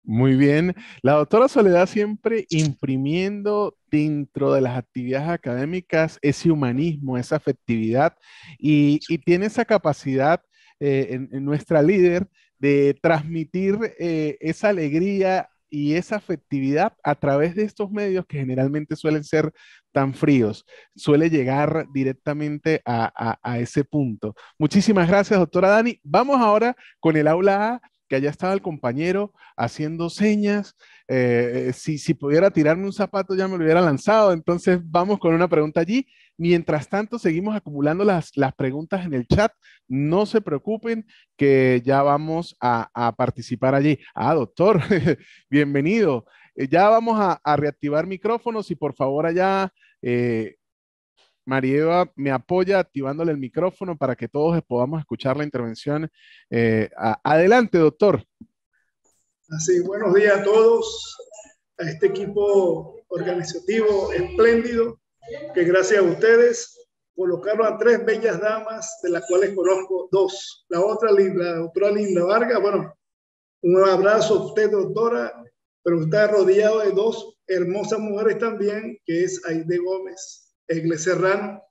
Muy bien. La doctora Soledad siempre imprimiendo dentro de las actividades académicas ese humanismo, esa afectividad y tiene esa capacidad en nuestra líder de transmitir esa alegría y esa afectividad a través de estos medios que generalmente suelen ser tan fríos. Suele llegar directamente a ese punto. Muchísimas gracias, doctora Dani. Vamos ahora con el aula A, que allá estaba el compañero haciendo señas. Si pudiera tirarme un zapato ya me lo hubiera lanzado. Entonces vamos con una pregunta allí. Mientras tanto, seguimos acumulando las preguntas en el chat. No se preocupen que ya vamos a participar allí. Ah, doctor, bienvenido. Ya vamos a reactivar micrófonos y por favor allá, Marieva me apoya activándole el micrófono para que todos podamos escuchar la intervención. Adelante, doctor. Así, buenos días a todos, a este equipo organizativo espléndido, que gracias a ustedes colocaron a 3 bellas damas, de las cuales conozco 2. La otra, la doctora Linda Vargas, bueno, un abrazo a usted, doctora, pero está rodeado de 2 hermosas mujeres también, que es Aide Gómez, Egle Serrano,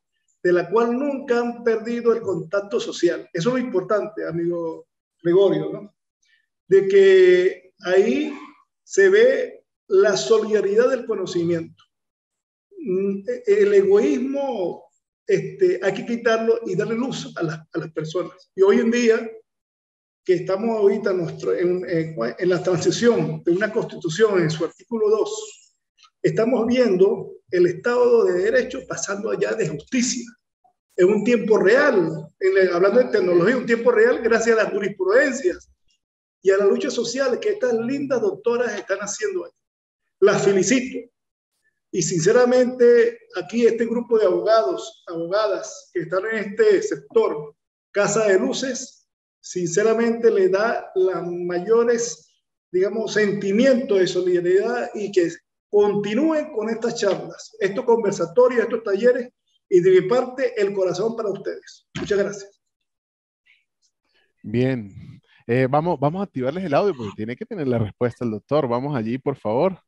de la cual nunca han perdido el contacto social. Eso es lo importante, amigo Gregorio, ¿no? De que ahí se ve la solidaridad del conocimiento. El egoísmo hay que quitarlo y darle luz a las personas. Y hoy en día, que estamos ahorita en la transición de una constitución en su artículo 2, estamos viendo el Estado de Derecho pasando allá de justicia. En un tiempo real, hablando de tecnología, un tiempo real gracias a las jurisprudencias y a la lucha social que estas lindas doctoras están haciendo ahí. Las felicito. Y sinceramente, aquí este grupo de abogados, abogadas que están en este sector, Casa de Luces, sinceramente le da las mayores, digamos, sentimientos de solidaridad y que continúen con estas charlas, estos conversatorios, estos talleres, y de mi parte, el corazón para ustedes. Muchas gracias. Bien. Vamos a activarles el audio porque tiene que tener la respuesta el doctor. Vamos allí, por favor.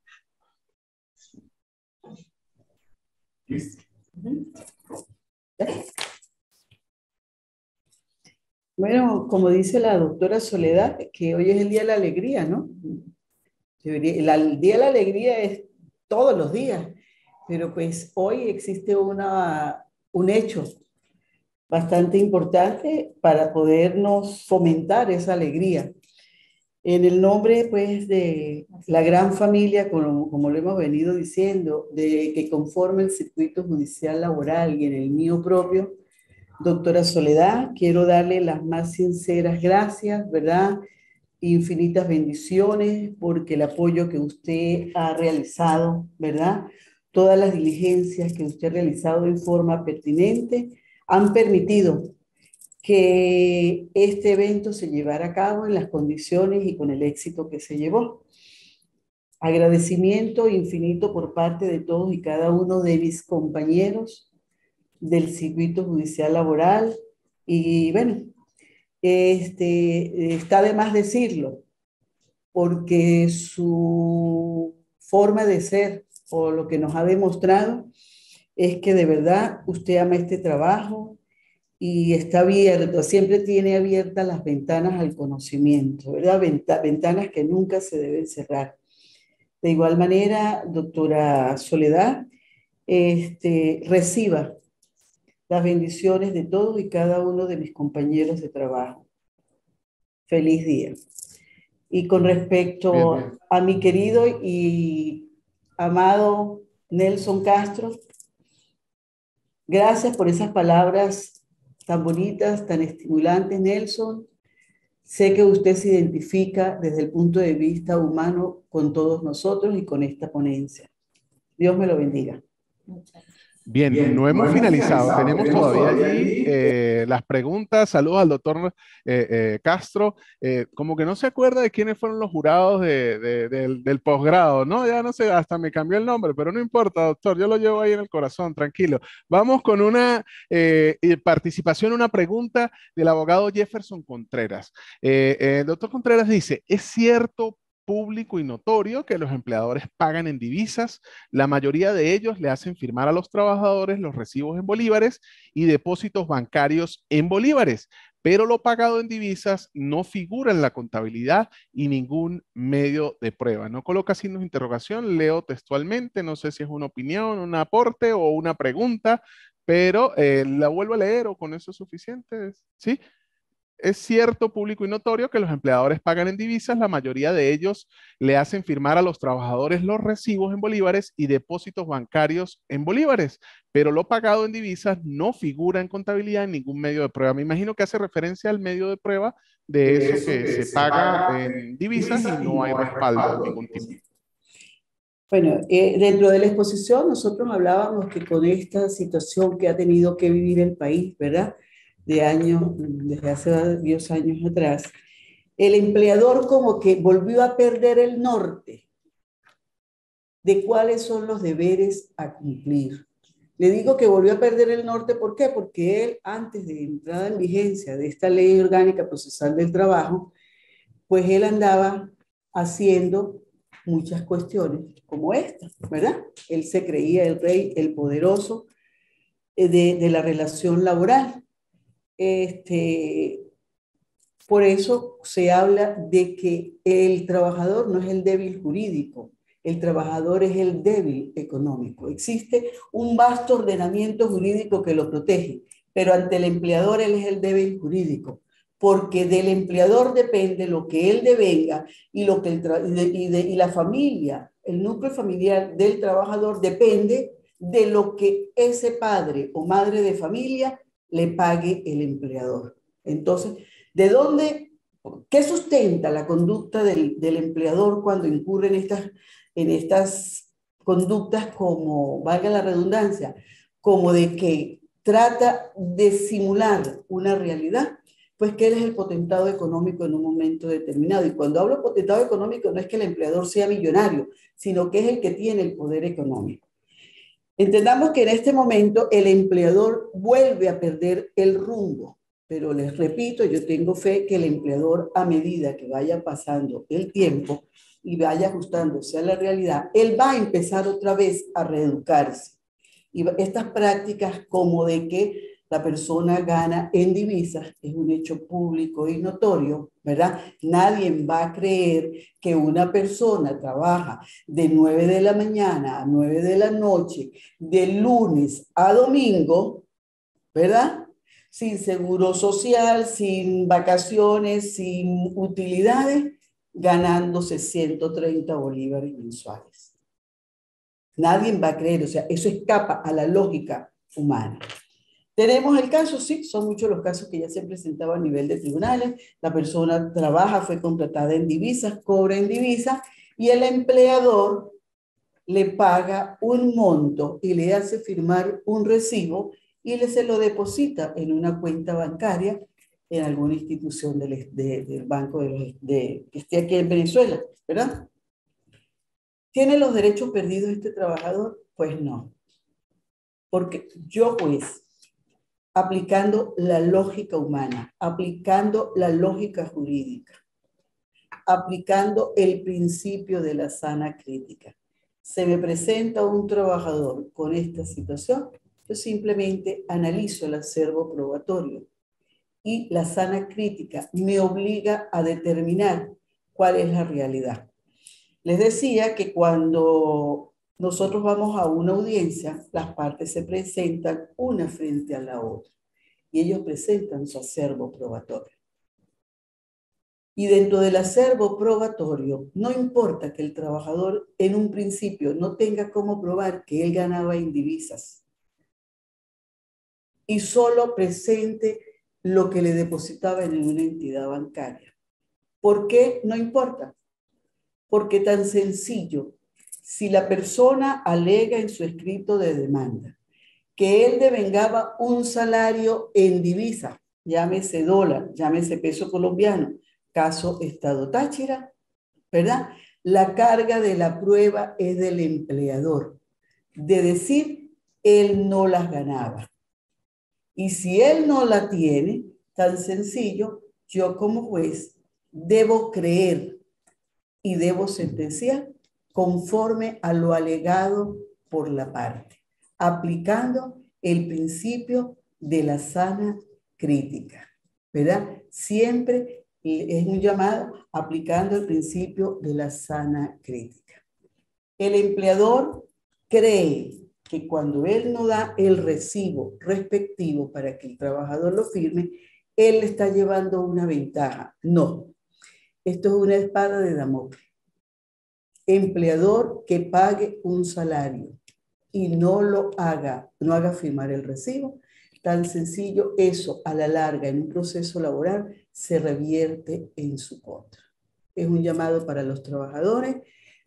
Bueno, como dice la doctora Soledad, que hoy es el Día de la Alegría, ¿no? El Día de la Alegría es todos los días, pero pues hoy existe un hecho bastante importante para podernos fomentar esa alegría. En el nombre, pues, de la gran familia, como lo hemos venido diciendo, de que conforma el circuito judicial laboral y en el mío propio, doctora Soledad, quiero darle las más sinceras gracias, ¿verdad? Infinitas bendiciones porque el apoyo que usted ha realizado, ¿verdad? Todas las diligencias que usted ha realizado en forma pertinente han permitido que este evento se llevara a cabo en las condiciones y con el éxito que se llevó. Agradecimiento infinito por parte de todos y cada uno de mis compañeros del circuito judicial laboral. Y bueno, está de más decirlo, porque su forma de ser o lo que nos ha demostrado es que de verdad usted ama este trabajo y está abierto, siempre tiene abiertas las ventanas al conocimiento, ¿verdad? Ventanas que nunca se deben cerrar. De igual manera, doctora Soledad, reciba las bendiciones de todos y cada uno de mis compañeros de trabajo. Feliz día. Y con respecto Bien. a mi querido y amado Nelson Castro, gracias por esas palabras tan bonitas, tan estimulantes, Nelson. Sé que usted se identifica desde el punto de vista humano con todos nosotros y con esta ponencia. Dios me lo bendiga. Bien, no hemos finalizado. Tenemos todavía allí las preguntas. Saludos al doctor Castro. Como que no se acuerda de quiénes fueron los jurados del posgrado, ¿no? Ya no sé, hasta me cambió el nombre, pero no importa, doctor, yo lo llevo ahí en el corazón, tranquilo. Vamos con una participación, una pregunta del abogado Jefferson Contreras. El doctor Contreras dice, ¿es cierto, público y notorio que los empleadores pagan en divisas? La mayoría de ellos le hacen firmar a los trabajadores los recibos en bolívares y depósitos bancarios en bolívares, pero lo pagado en divisas no figura en la contabilidad y ningún medio de prueba. No coloca signos de interrogación, leo textualmente, no sé si es una opinión, un aporte o una pregunta, pero la vuelvo a leer o con eso es suficiente, ¿sí? Es cierto, público y notorio que los empleadores pagan en divisas, la mayoría de ellos le hacen firmar a los trabajadores los recibos en bolívares y depósitos bancarios en bolívares, pero lo pagado en divisas no figura en contabilidad en ningún medio de prueba. Me imagino que hace referencia al medio de prueba de eso que se paga en divisas y no hay respaldo de ningún tipo. Bueno, dentro de la exposición nosotros hablábamos que con esta situación que ha tenido que vivir el país, ¿verdad? Desde hace varios años atrás, el empleador como que volvió a perder el norte de cuáles son los deberes a cumplir. Le digo que volvió a perder el norte, ¿por qué? Porque él, antes de entrada en vigencia de esta Ley Orgánica Procesal del Trabajo, pues él andaba haciendo muchas cuestiones como esta, ¿verdad? Él se creía el rey, el poderoso de la relación laboral. Por eso se habla de que el trabajador no es el débil jurídico, el trabajador es el débil económico. Existe un vasto ordenamiento jurídico que lo protege, pero ante el empleador él es el débil jurídico, porque del empleador depende lo que él devenga y, lo que y la familia, el núcleo familiar del trabajador depende de lo que ese padre o madre de familia le pague el empleador. Entonces, ¿de dónde, qué sustenta la conducta del empleador cuando incurre en estas conductas como, valga la redundancia, como de que trata de simular una realidad? Pues que él es el potentado económico en un momento determinado. Y cuando hablo de potentado económico no es que el empleador sea millonario, sino que es el que tiene el poder económico. Entendamos que en este momento el empleador vuelve a perder el rumbo, pero les repito, yo tengo fe que el empleador, a medida que vaya pasando el tiempo y vaya ajustándose a la realidad, él va a empezar otra vez a reeducarse. Y estas prácticas como de que la persona gana en divisas es un hecho público y notorio, ¿verdad? Nadie va a creer que una persona trabaja de 9 de la mañana a 9 de la noche, de lunes a domingo, ¿verdad? Sin seguro social, sin vacaciones, sin utilidades, ganándose 130 bolívares mensuales. Nadie va a creer, o sea, eso escapa a la lógica humana. ¿Tenemos el caso? Sí, son muchos los casos que ya se han presentado a nivel de tribunales. La persona trabaja, fue contratada en divisas, cobra en divisas y el empleador le paga un monto y le hace firmar un recibo y se lo deposita en una cuenta bancaria en alguna institución del banco que esté aquí en Venezuela, ¿verdad? ¿Tiene los derechos perdidos este trabajador? Pues no. Porque yo pues, aplicando la lógica humana, aplicando la lógica jurídica, aplicando el principio de la sana crítica, se me presenta un trabajador con esta situación, yo simplemente analizo el acervo probatorio y la sana crítica me obliga a determinar cuál es la realidad. Les decía que cuando nosotros vamos a una audiencia, las partes se presentan una frente a la otra y ellos presentan su acervo probatorio. Y dentro del acervo probatorio, no importa que el trabajador en un principio no tenga cómo probar que él ganaba en divisas y solo presente lo que le depositaba en una entidad bancaria. ¿Por qué? No importa. Porque tan sencillo, si la persona alega en su escrito de demanda que él devengaba un salario en divisa, llámese dólar, llámese peso colombiano, caso Estado Táchira, ¿verdad? La carga de la prueba es del empleador, de decir, él no las ganaba. Y si él no la tiene, tan sencillo, yo como juez debo creer y debo sentenciar conforme a lo alegado por la parte, aplicando el principio de la sana crítica, ¿verdad? Siempre es un llamado aplicando el principio de la sana crítica. El empleador cree que cuando él no da el recibo respectivo para que el trabajador lo firme, él le está llevando una ventaja. No, esto es una espada de Damocles. Empleador que pague un salario y no haga firmar el recibo, tan sencillo, eso a la larga en un proceso laboral se revierte en su contra. Es un llamado para los trabajadores.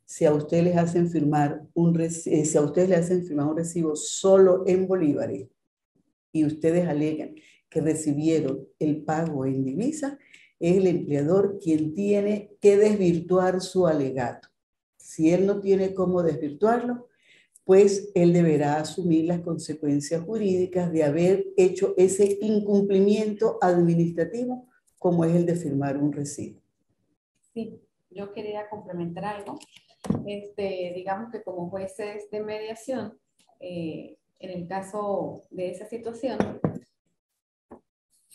Si a ustedes les hacen firmar un recibo solo en bolívares y ustedes alegan que recibieron el pago en divisa, es el empleador quien tiene que desvirtuar su alegato. Si él no tiene cómo desvirtuarlo, pues él deberá asumir las consecuencias jurídicas de haber hecho ese incumplimiento administrativo como es el de firmar un recibo. Sí, yo quería complementar algo. Digamos que como jueces de mediación, en el caso de esa situación,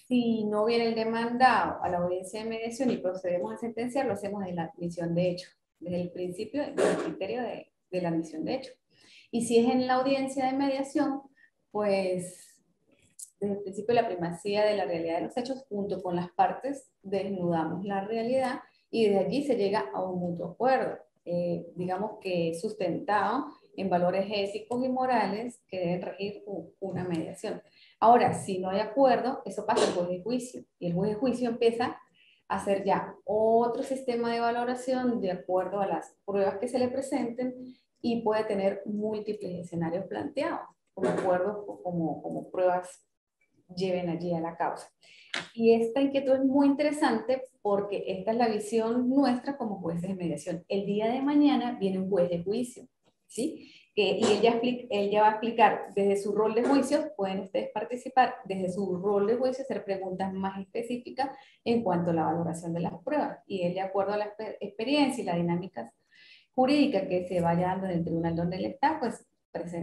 si no viene el demandado a la audiencia de mediación y procedemos a sentenciar, lo hacemos en la admisión de hecho, desde el principio, desde el criterio de la admisión de hecho. Y si es en la audiencia de mediación, pues desde el principio la primacía de la realidad de los hechos, junto con las partes, desnudamos la realidad y desde allí se llega a un mutuo acuerdo, digamos que sustentado en valores éticos y morales que deben regir una mediación. Ahora, si no hay acuerdo, eso pasa al juez de juicio y el juez de juicio empieza a hacer ya otro sistema de valoración de acuerdo a las pruebas que se le presenten y puede tener múltiples escenarios planteados, como acuerdos o como pruebas lleven allí a la causa. Y esta inquietud es muy interesante porque esta es la visión nuestra como jueces de mediación. El día de mañana viene un juez de juicio, ¿sí? Y él ya va a explicar desde su rol de juicio, pueden ustedes participar, desde su rol de juicio hacer preguntas más específicas en cuanto a la valoración de las pruebas. Y él, de acuerdo a la experiencia y la dinámica jurídica que se vaya dando en el tribunal donde él está, pues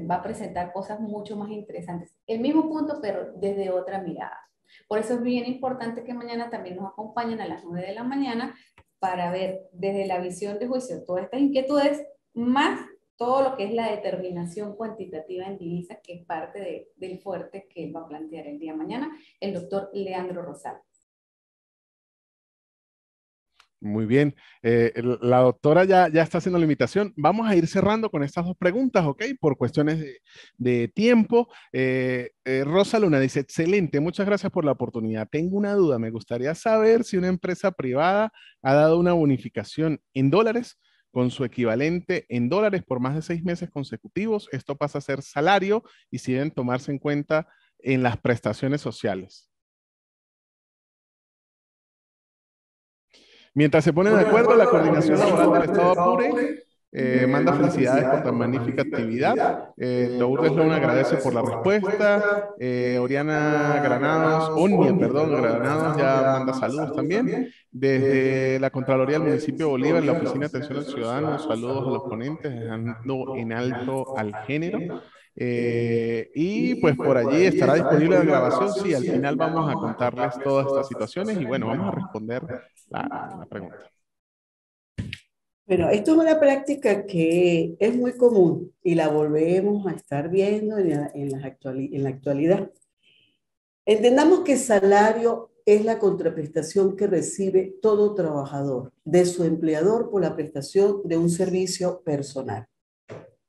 va a presentar cosas mucho más interesantes. El mismo punto, pero desde otra mirada. Por eso es bien importante que mañana también nos acompañen a las 9 de la mañana para ver desde la visión de juicio todas estas inquietudes, más todo lo que es la determinación cuantitativa en divisas, que es parte del fuerte que va a plantear el día de mañana el doctor Leandro Rosales. Muy bien. La doctora ya está haciendo la invitación. Vamos a ir cerrando con estas dos preguntas, ¿ok? Por cuestiones de tiempo. Rosa Luna dice, excelente, muchas gracias por la oportunidad. Tengo una duda, me gustaría saber si una empresa privada ha dado una bonificación en dólares con su equivalente en dólares por más de 6 meses consecutivos. Esto pasa a ser salario y si deben tomarse en cuenta en las prestaciones sociales. Mientras se ponen de acuerdo, la Coordinación Laboral del Estado Apure manda felicidades por tan magnífica actividad. Lourdes Luna agradece por la respuesta. Onia Granados ya manda saludos también. Desde la Contraloría del Municipio de Bolívar, la Oficina de Atención al Ciudadano, saludos a los ponentes, dejando en alto al género. Y pues por allí estará disponible la grabación. Sí, al final vamos a contarles todas estas situaciones y bueno, vamos a responder la pregunta. Bueno, esto es una práctica que es muy común y la volvemos a estar viendo en la actualidad. Entendamos que salario es la contraprestación que recibe todo trabajador de su empleador por la prestación de un servicio personal,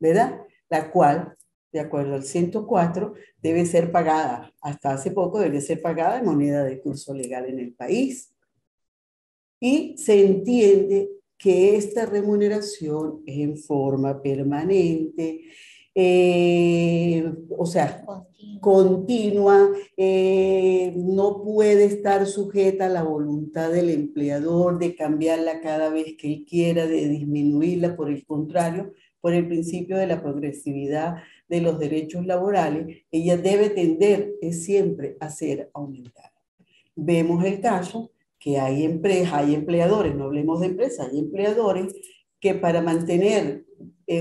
¿verdad? La cual, de acuerdo al 104, debe ser pagada, hasta hace poco debe ser pagada en moneda de curso legal en el país. Y se entiende que esta remuneración es en forma permanente, o sea, continua, no puede estar sujeta a la voluntad del empleador de cambiarla cada vez que él quiera, de disminuirla, por el contrario, por el principio de la progresividad de los derechos laborales, ella debe tender siempre a ser aumentada. Vemos el caso que hay empresas, hay empleadores, no hablemos de empresas, hay empleadores que para mantener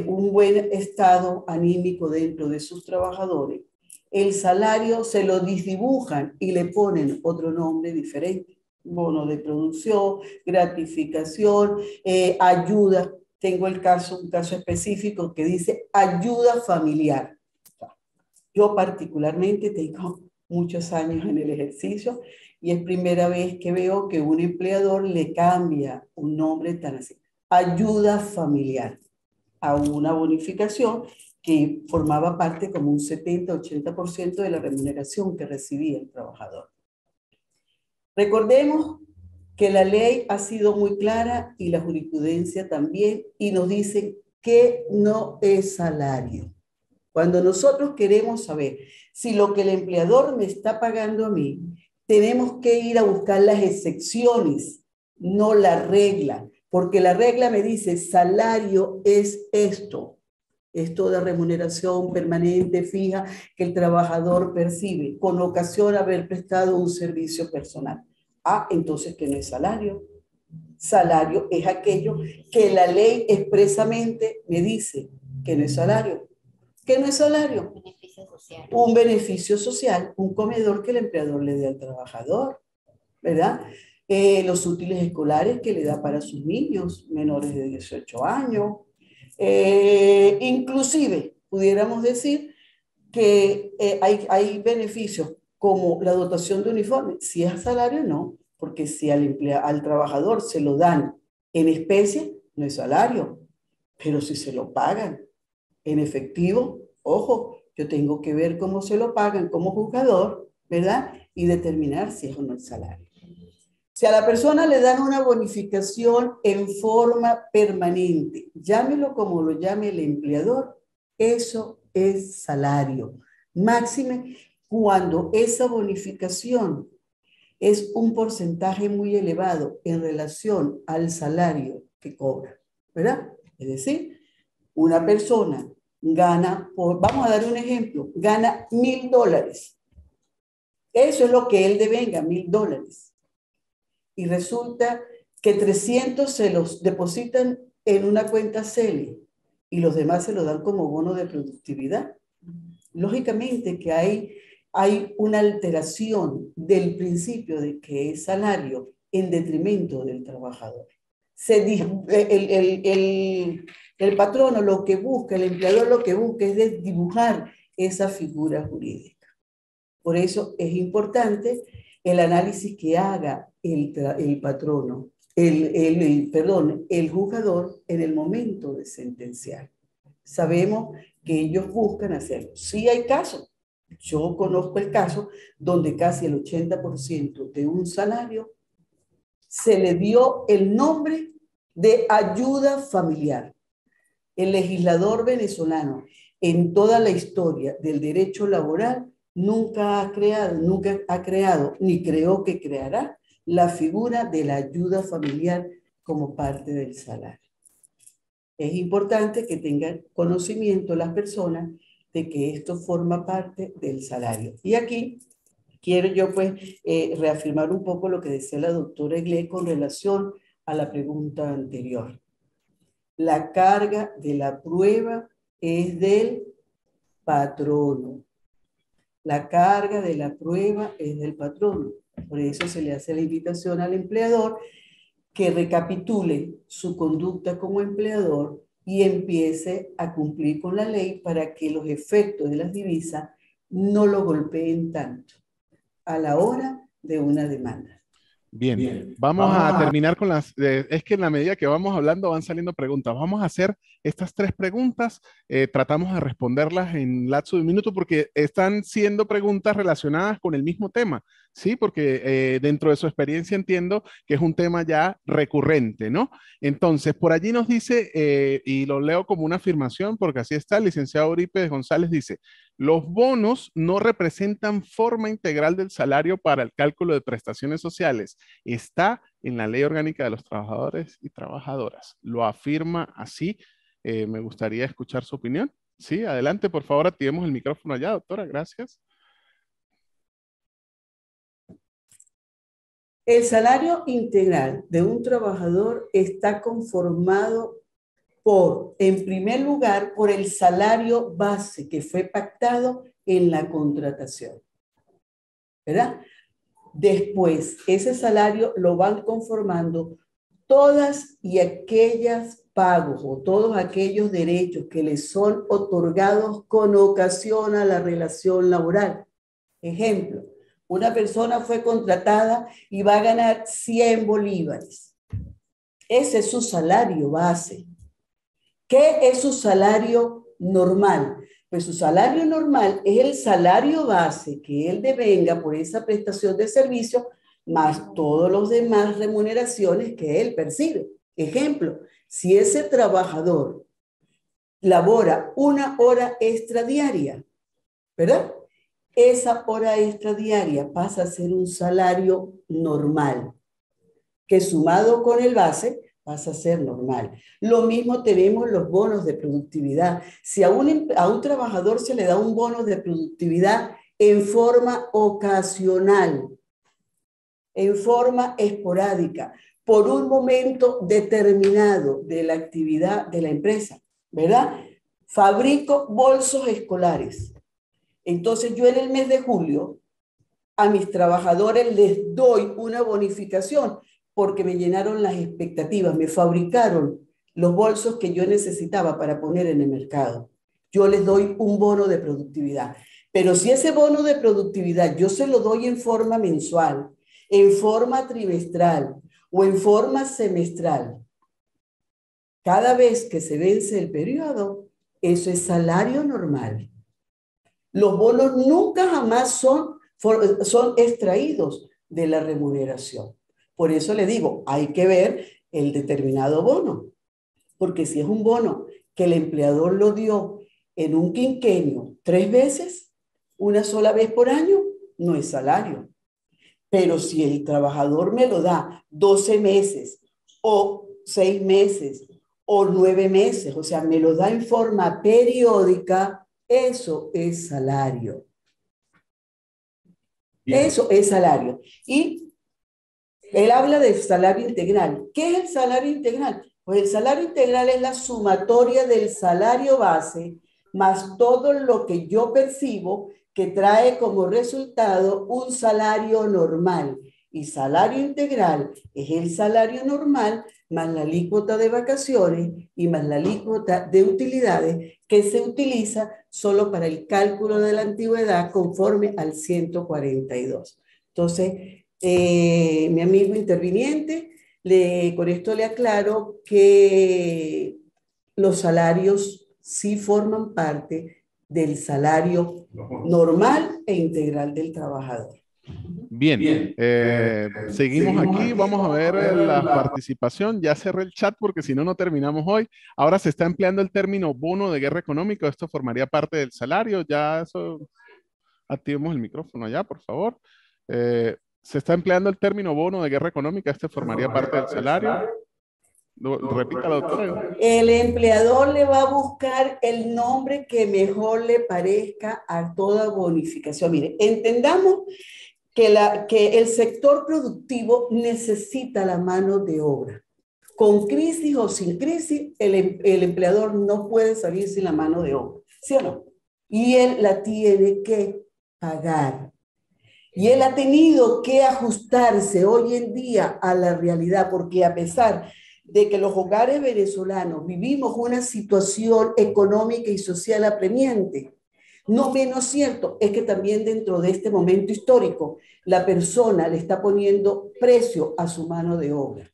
un buen estado anímico dentro de sus trabajadores, el salario se lo disdibujan y le ponen otro nombre diferente. Bono de producción, gratificación, ayuda. Tengo un caso específico que dice ayuda familiar. Yo particularmente tengo muchos años en el ejercicio y es primera vez que veo que un empleador le cambia un nombre tan así, ayuda familiar, a una bonificación que formaba parte como un 70-80% de la remuneración que recibía el trabajador. Recordemos que la ley ha sido muy clara y la jurisprudencia también, y nos dicen que no es salario. Cuando nosotros queremos saber si lo que el empleador me está pagando a mí, tenemos que ir a buscar las excepciones, no la regla, porque la regla me dice salario es esto de remuneración permanente, fija, que el trabajador percibe con ocasión de haber prestado un servicio personal. Ah, entonces que no es salario. Salario es aquello que la ley expresamente me dice que no es salario. ¿Qué no es salario? Beneficio social. Un beneficio social, un comedor que el empleador le dé al trabajador, ¿verdad? Los útiles escolares que le da para sus niños menores de 18 años. Inclusive, pudiéramos decir que hay beneficios como la dotación de uniforme. Si es salario, no, porque si al trabajador se lo dan en especie, no es salario, pero si se lo pagan en efectivo, ojo, yo tengo que ver cómo se lo pagan como juzgador, ¿verdad? Y determinar si es o no el salario. Si a la persona le dan una bonificación en forma permanente, llámelo como lo llame el empleador, eso es salario. Máxime cuando esa bonificación es un porcentaje muy elevado en relación al salario que cobra, ¿verdad? Es decir, una persona gana, vamos a dar un ejemplo, gana $1,000. Eso es lo que él devenga, $1,000. Y resulta que 300 se los depositan en una cuenta CELI y los demás se lo dan como bono de productividad. Lógicamente que hay una alteración del principio de que es salario en detrimento del trabajador. El patrono lo que busca, el empleador lo que busca es dibujar esa figura jurídica. Por eso es importante el análisis que haga el patrono, el juzgador en el momento de sentenciar. Sabemos que ellos buscan hacerlo. Sí hay casos. Yo conozco el caso donde casi el 80% de un salario se le dio el nombre de ayuda familiar. El legislador venezolano en toda la historia del derecho laboral nunca ha creado, ni creo que creará, la figura de la ayuda familiar como parte del salario. Es importante que tengan conocimiento las personas de que esto forma parte del salario. Y aquí quiero yo pues reafirmar un poco lo que decía la doctora Eglé con relación a la pregunta anterior. La carga de la prueba es del patrono. La carga de la prueba es del patrono. Por eso se le hace la invitación al empleador que recapitule su conducta como empleador y empiece a cumplir con la ley para que los efectos de las divisas no lo golpeen tanto a la hora de una demanda. Bien, vamos a terminar con las... es que en la medida que vamos hablando van saliendo preguntas. Vamos a hacer estas 3 preguntas. Tratamos de responderlas en lapso de 1 minuto porque están siendo preguntas relacionadas con el mismo tema, ¿sí? Porque dentro de su experiencia entiendo que es un tema ya recurrente, ¿no? Entonces, por allí nos dice, y lo leo como una afirmación porque así está, el licenciado Eurípides González dice, los bonos no representan forma integral del salario para el cálculo de prestaciones sociales. Está en la Ley Orgánica de los Trabajadores y Trabajadoras. Lo afirma así. Me gustaría escuchar su opinión. Sí, adelante, por favor, activemos el micrófono allá, doctora. Gracias. El salario integral de un trabajador está conformado por, en primer lugar, por el salario base que fue pactado en la contratación, ¿verdad? Después, ese salario lo van conformando todas y aquellas pagos o todos aquellos derechos que les son otorgados con ocasión a la relación laboral. Ejemplo, una persona fue contratada y va a ganar 100 bolívares. Ese es su salario base. ¿Qué es su salario normal? Pues su salario normal es el salario base que él devenga por esa prestación de servicio, más todos los demás remuneraciones que él percibe. Ejemplo, si ese trabajador labora 1 hora extra diaria, ¿verdad? Esa hora extra diaria pasa a ser un salario normal, que sumado con el base pasa a ser normal. Lo mismo tenemos los bonos de productividad. Si a un trabajador se le da un bono de productividad en forma ocasional, en forma esporádica, por un momento determinado de la actividad de la empresa, ¿verdad? Fabrico bolsos escolares. Entonces yo en el mes de julio a mis trabajadores les doy una bonificación porque me llenaron las expectativas, me fabricaron los bolsos que yo necesitaba para poner en el mercado. Yo les doy un bono de productividad. Pero si ese bono de productividad yo se lo doy en forma mensual, en forma trimestral o en forma semestral, cada vez que se vence el periodo, eso es salario normal. Los bonos nunca jamás son extraídos de la remuneración. Por eso le digo, hay que ver el determinado bono, porque si es un bono que el empleador lo dio en un quinquenio 3 veces, una sola vez por año, no es salario. Pero si el trabajador me lo da 12 meses o 6 meses o 9 meses, o sea, me lo da en forma periódica, eso es salario. Bien. Eso es salario. Y él habla del salario integral. ¿Qué es el salario integral? Pues el salario integral es la sumatoria del salario base más todo lo que yo percibo que trae como resultado un salario normal. Y salario integral es el salario normal más la alícuota de vacaciones y más la alícuota de utilidades que se utiliza solo para el cálculo de la antigüedad conforme al 142. Entonces, mi amigo interviniente, con esto le aclaro que los salarios sí forman parte del salario normal e integral del trabajador. Bien, seguimos aquí, vamos a ver la participación. Ya cerré el chat porque si no, no terminamos hoy. Ahora se está empleando el término bono de guerra económico. Esto formaría parte del salario. Ya eso, activemos el micrófono allá, por favor. Se está empleando el término bono de guerra económica. Este formaría parte del salario. Repita, doctora. El empleador le va a buscar el nombre que mejor le parezca a toda bonificación. Mire, entendamos que el sector productivo necesita la mano de obra. Con crisis o sin crisis, el empleador no puede salir sin la mano de obra, ¿sí o no? Y él la tiene que pagar. Y él ha tenido que ajustarse hoy en día a la realidad, porque a pesar de que los hogares venezolanos vivimos una situación económica y social apremiante, no menos cierto es que también dentro de este momento histórico la persona le está poniendo precio a su mano de obra.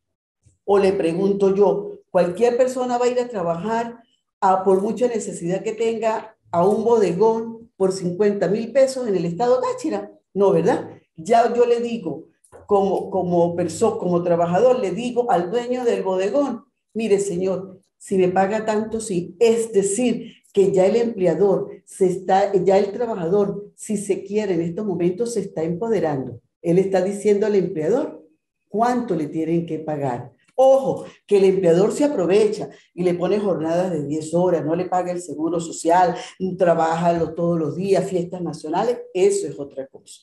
O le pregunto yo, ¿cualquier persona va a ir a trabajar por mucha necesidad que tenga a un bodegón por 50.000 pesos en el estado Táchira? No, ¿verdad? Ya yo le digo, como trabajador, le digo al dueño del bodegón, mire señor, si me paga tanto, sí. Es decir, que ya el empleador, ya el trabajador, si se quiere en estos momentos, se está empoderando. Él está diciendo al empleador cuánto le tienen que pagar. Ojo, que el empleador se aprovecha y le pone jornadas de 10 horas, no le paga el seguro social, trabaja todos los días, fiestas nacionales, eso es otra cosa.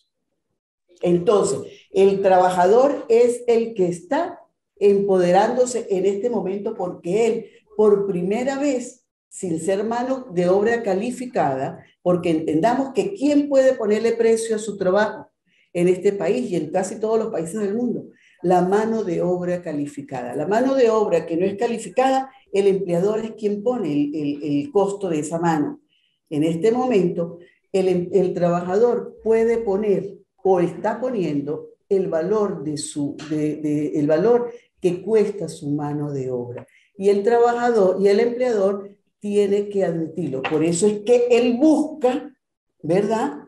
Entonces, el trabajador es el que está empoderándose en este momento porque él, por primera vez, sin ser mano de obra calificada, porque entendamos que ¿quién puede ponerle precio a su trabajo en este país y en casi todos los países del mundo? La mano de obra calificada. La mano de obra que no es calificada, el empleador es quien pone el costo de esa mano. En este momento, el trabajador puede poner o está poniendo el valor, el valor que cuesta su mano de obra. Y el trabajador y el empleador tiene que admitirlo. Por eso es que él busca, ¿verdad?,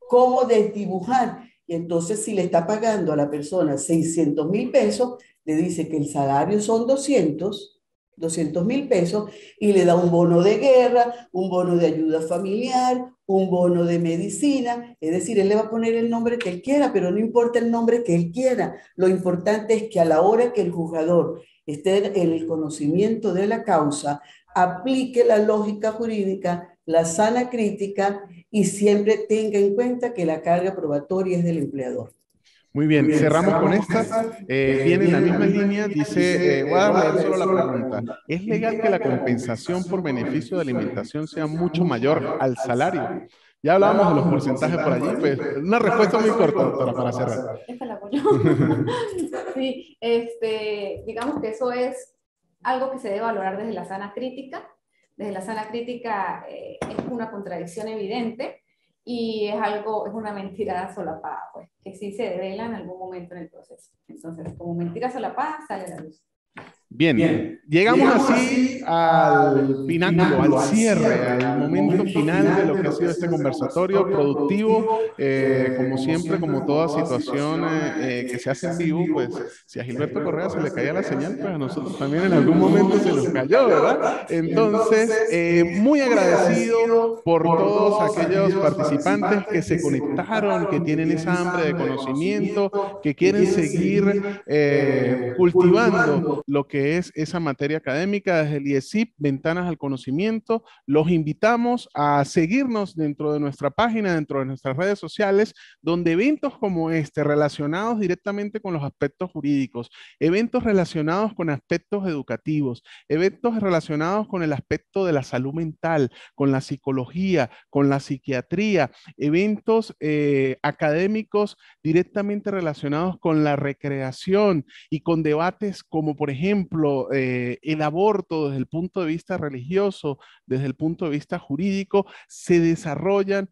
cómo desdibujar. Y entonces, si le está pagando a la persona 600.000 pesos, le dice que el salario son 200.000 pesos y le da un bono de guerra, un bono de ayuda familiar, un bono de medicina. Es decir, él le va a poner el nombre que él quiera, pero no importa el nombre que él quiera. Lo importante es que a la hora que el juzgador esté en el conocimiento de la causa, aplique la lógica jurídica, la sana crítica y siempre tenga en cuenta que la carga probatoria es del empleador. Muy bien, cerramos con esta. Viene en la misma línea, dice, voy a leer solo la pregunta. ¿Es legal que la compensación por beneficio de alimentación sea mucho mayor al salario? Ya hablábamos de los porcentajes por allí, pues una respuesta muy corta, doctora, para cerrar. Esta la apoyo. Sí, digamos que eso es algo que se debe valorar desde la sana crítica. Desde la sana crítica es una contradicción evidente y es una mentira solapada, pues, que sí se devela en algún momento en el proceso. Entonces, como mentira solapada, sale a la luz. Bien, llegamos así al pináculo, al cierre, al momento final de lo que ha sido este conversatorio productivo. Como siempre, como toda situación que se hace en vivo, pues si a Gilberto Correa se le caía la señal, pues a nosotros también en algún momento se nos cayó, ¿verdad? Entonces, muy agradecido por todos aquellos participantes que se conectaron, que tienen esa hambre de conocimiento, que quieren seguir cultivando lo que es esa materia académica desde el IESIP, Ventanas al Conocimiento. Los invitamos a seguirnos dentro de nuestra página, dentro de nuestras redes sociales, donde eventos como este, relacionados directamente con los aspectos jurídicos, eventos relacionados con aspectos educativos, eventos relacionados con el aspecto de la salud mental, con la psicología, con la psiquiatría, eventos académicos directamente relacionados con la recreación y con debates como, por ejemplo, el aborto desde el punto de vista religioso, desde el punto de vista jurídico, se desarrollan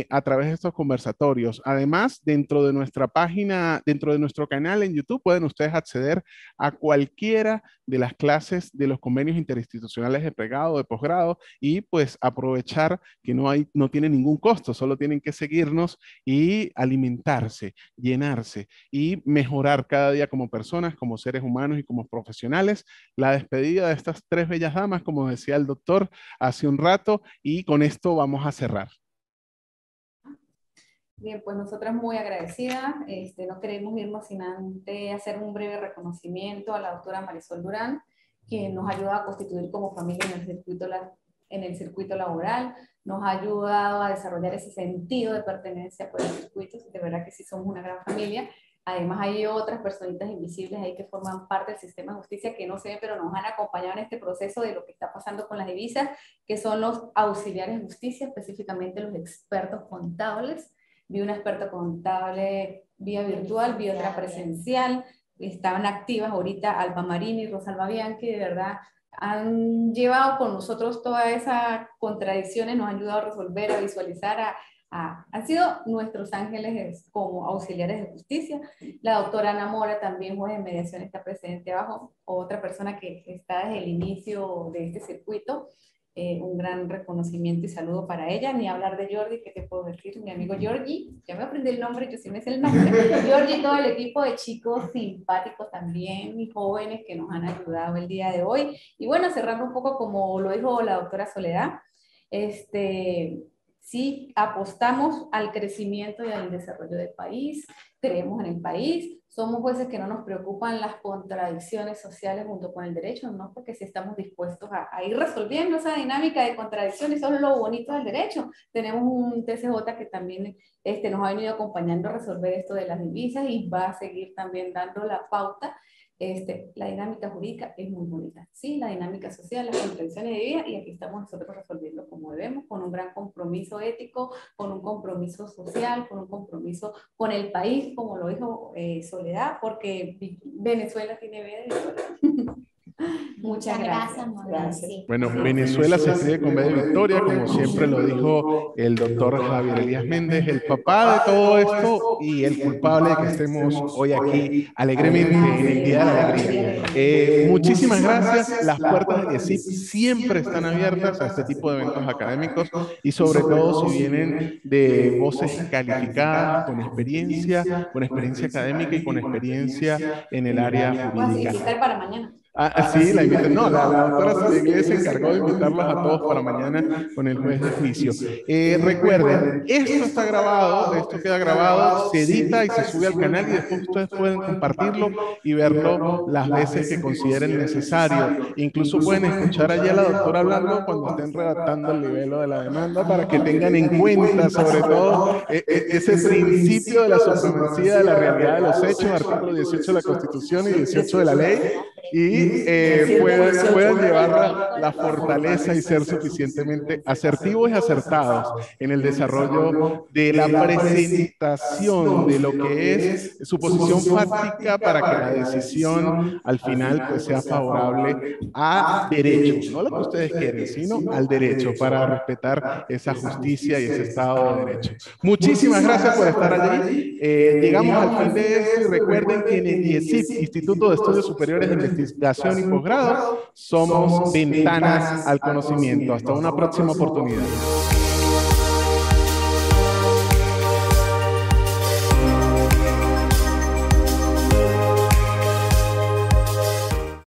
a través de estos conversatorios. Además, dentro de nuestra página, dentro de nuestro canal en YouTube, pueden ustedes acceder a cualquiera de las clases de los convenios interinstitucionales de pregrado, de posgrado, y pues aprovechar que no tiene ningún costo, solo tienen que seguirnos y alimentarse, llenarse y mejorar cada día como personas, como seres humanos y como profesionales. La despedida de estas tres bellas damas, como decía el doctor hace un rato, y con esto vamos a cerrar. Bien, pues nosotras muy agradecidas. No queremos irnos sin antes hacer un breve reconocimiento a la doctora Marisol Durán, quien nos ayuda a constituir como familia en el circuito laboral, nos ha ayudado a desarrollar ese sentido de pertenencia por el circuito. De verdad que sí somos una gran familia. Además hay otras personitas invisibles ahí que forman parte del sistema de justicia que no se ven, pero nos han acompañado en este proceso de lo que está pasando con las divisas, que son los auxiliares de justicia, específicamente los expertos contables. vi una experta contable vía virtual, vi otra presencial, estaban activas ahorita Alba Marini y Rosalba Bianchi, de verdad han llevado con nosotros todas esas contradicciones, nos han ayudado a resolver, a visualizar, han sido nuestros ángeles como auxiliares de justicia. La doctora Ana Mora, también juez de mediación, está presente abajo, otra persona que está desde el inicio de este circuito. Un gran reconocimiento y saludo para ella. Ni hablar de Jordi, ¿qué te puedo decir? Mi amigo Jordi, ya me aprendí el nombre, yo sí me sé el nombre. Jordi y todo el equipo de chicos simpáticos también y jóvenes que nos han ayudado el día de hoy. Y bueno, cerrando un poco como lo dijo la doctora Soledad, sí apostamos al crecimiento y al desarrollo del país, creemos en el país, somos jueces que no nos preocupan las contradicciones sociales junto con el derecho, ¿no? Porque si estamos dispuestos a ir resolviendo esa dinámica de contradicciones, eso es lo bonito del derecho. Tenemos un TCJ que también nos ha venido acompañando a resolver esto de las divisas y va a seguir también dando la pauta. La dinámica jurídica es muy bonita, sí, la dinámica social, las contradicciones de vida, y aquí estamos nosotros resolviendo como debemos, con un gran compromiso ético, con un compromiso social, con un compromiso con el país, como lo dijo Soledad, porque Venezuela tiene Venezuela. Muchas gracias. Bueno, Venezuela se escribe con B de Victoria, como siempre lo dijo el doctor Javier Elías Méndez, el papá de todo esto y el culpable de que estemos hoy aquí alegremente en el Día de la Alegría. Muchísimas gracias. Las puertas del IESIP siempre están abiertas a este tipo de eventos académicos y sobre todo si vienen de voces calificadas, con experiencia académica y con experiencia en el área jurídica. Voy a para mañana. Sí, la invité. No, la doctora Silvia se encargó de invitarlos a todos para mañana con el juez de juicio. Recuerden, esto está grabado, esto queda grabado, se edita y se sube al canal y después ustedes pueden compartirlo y verlo las veces que consideren necesario. Incluso pueden escuchar allí a la doctora hablando cuando estén redactando el libelo de la demanda para que tengan en cuenta sobre todo ese principio de la supremacía de la realidad de los hechos, artículo 18 de la Constitución y 18 de la ley, y puedan llevar la fortaleza y ser suficientemente asertivos y acertados en el desarrollo de la presentación de lo que es su posición fáctica para que la decisión al final pues sea favorable a derecho, no lo que ustedes quieren, sino al derecho, para respetar esa justicia y ese Estado de Derecho. Muchísimas gracias por estar allí. Llegamos al fin de esto y recuerden que en el IESIP, Instituto de Estudios Superiores de Investigación y Posgrado, somos ventanas al conocimiento. Hasta una próxima oportunidad.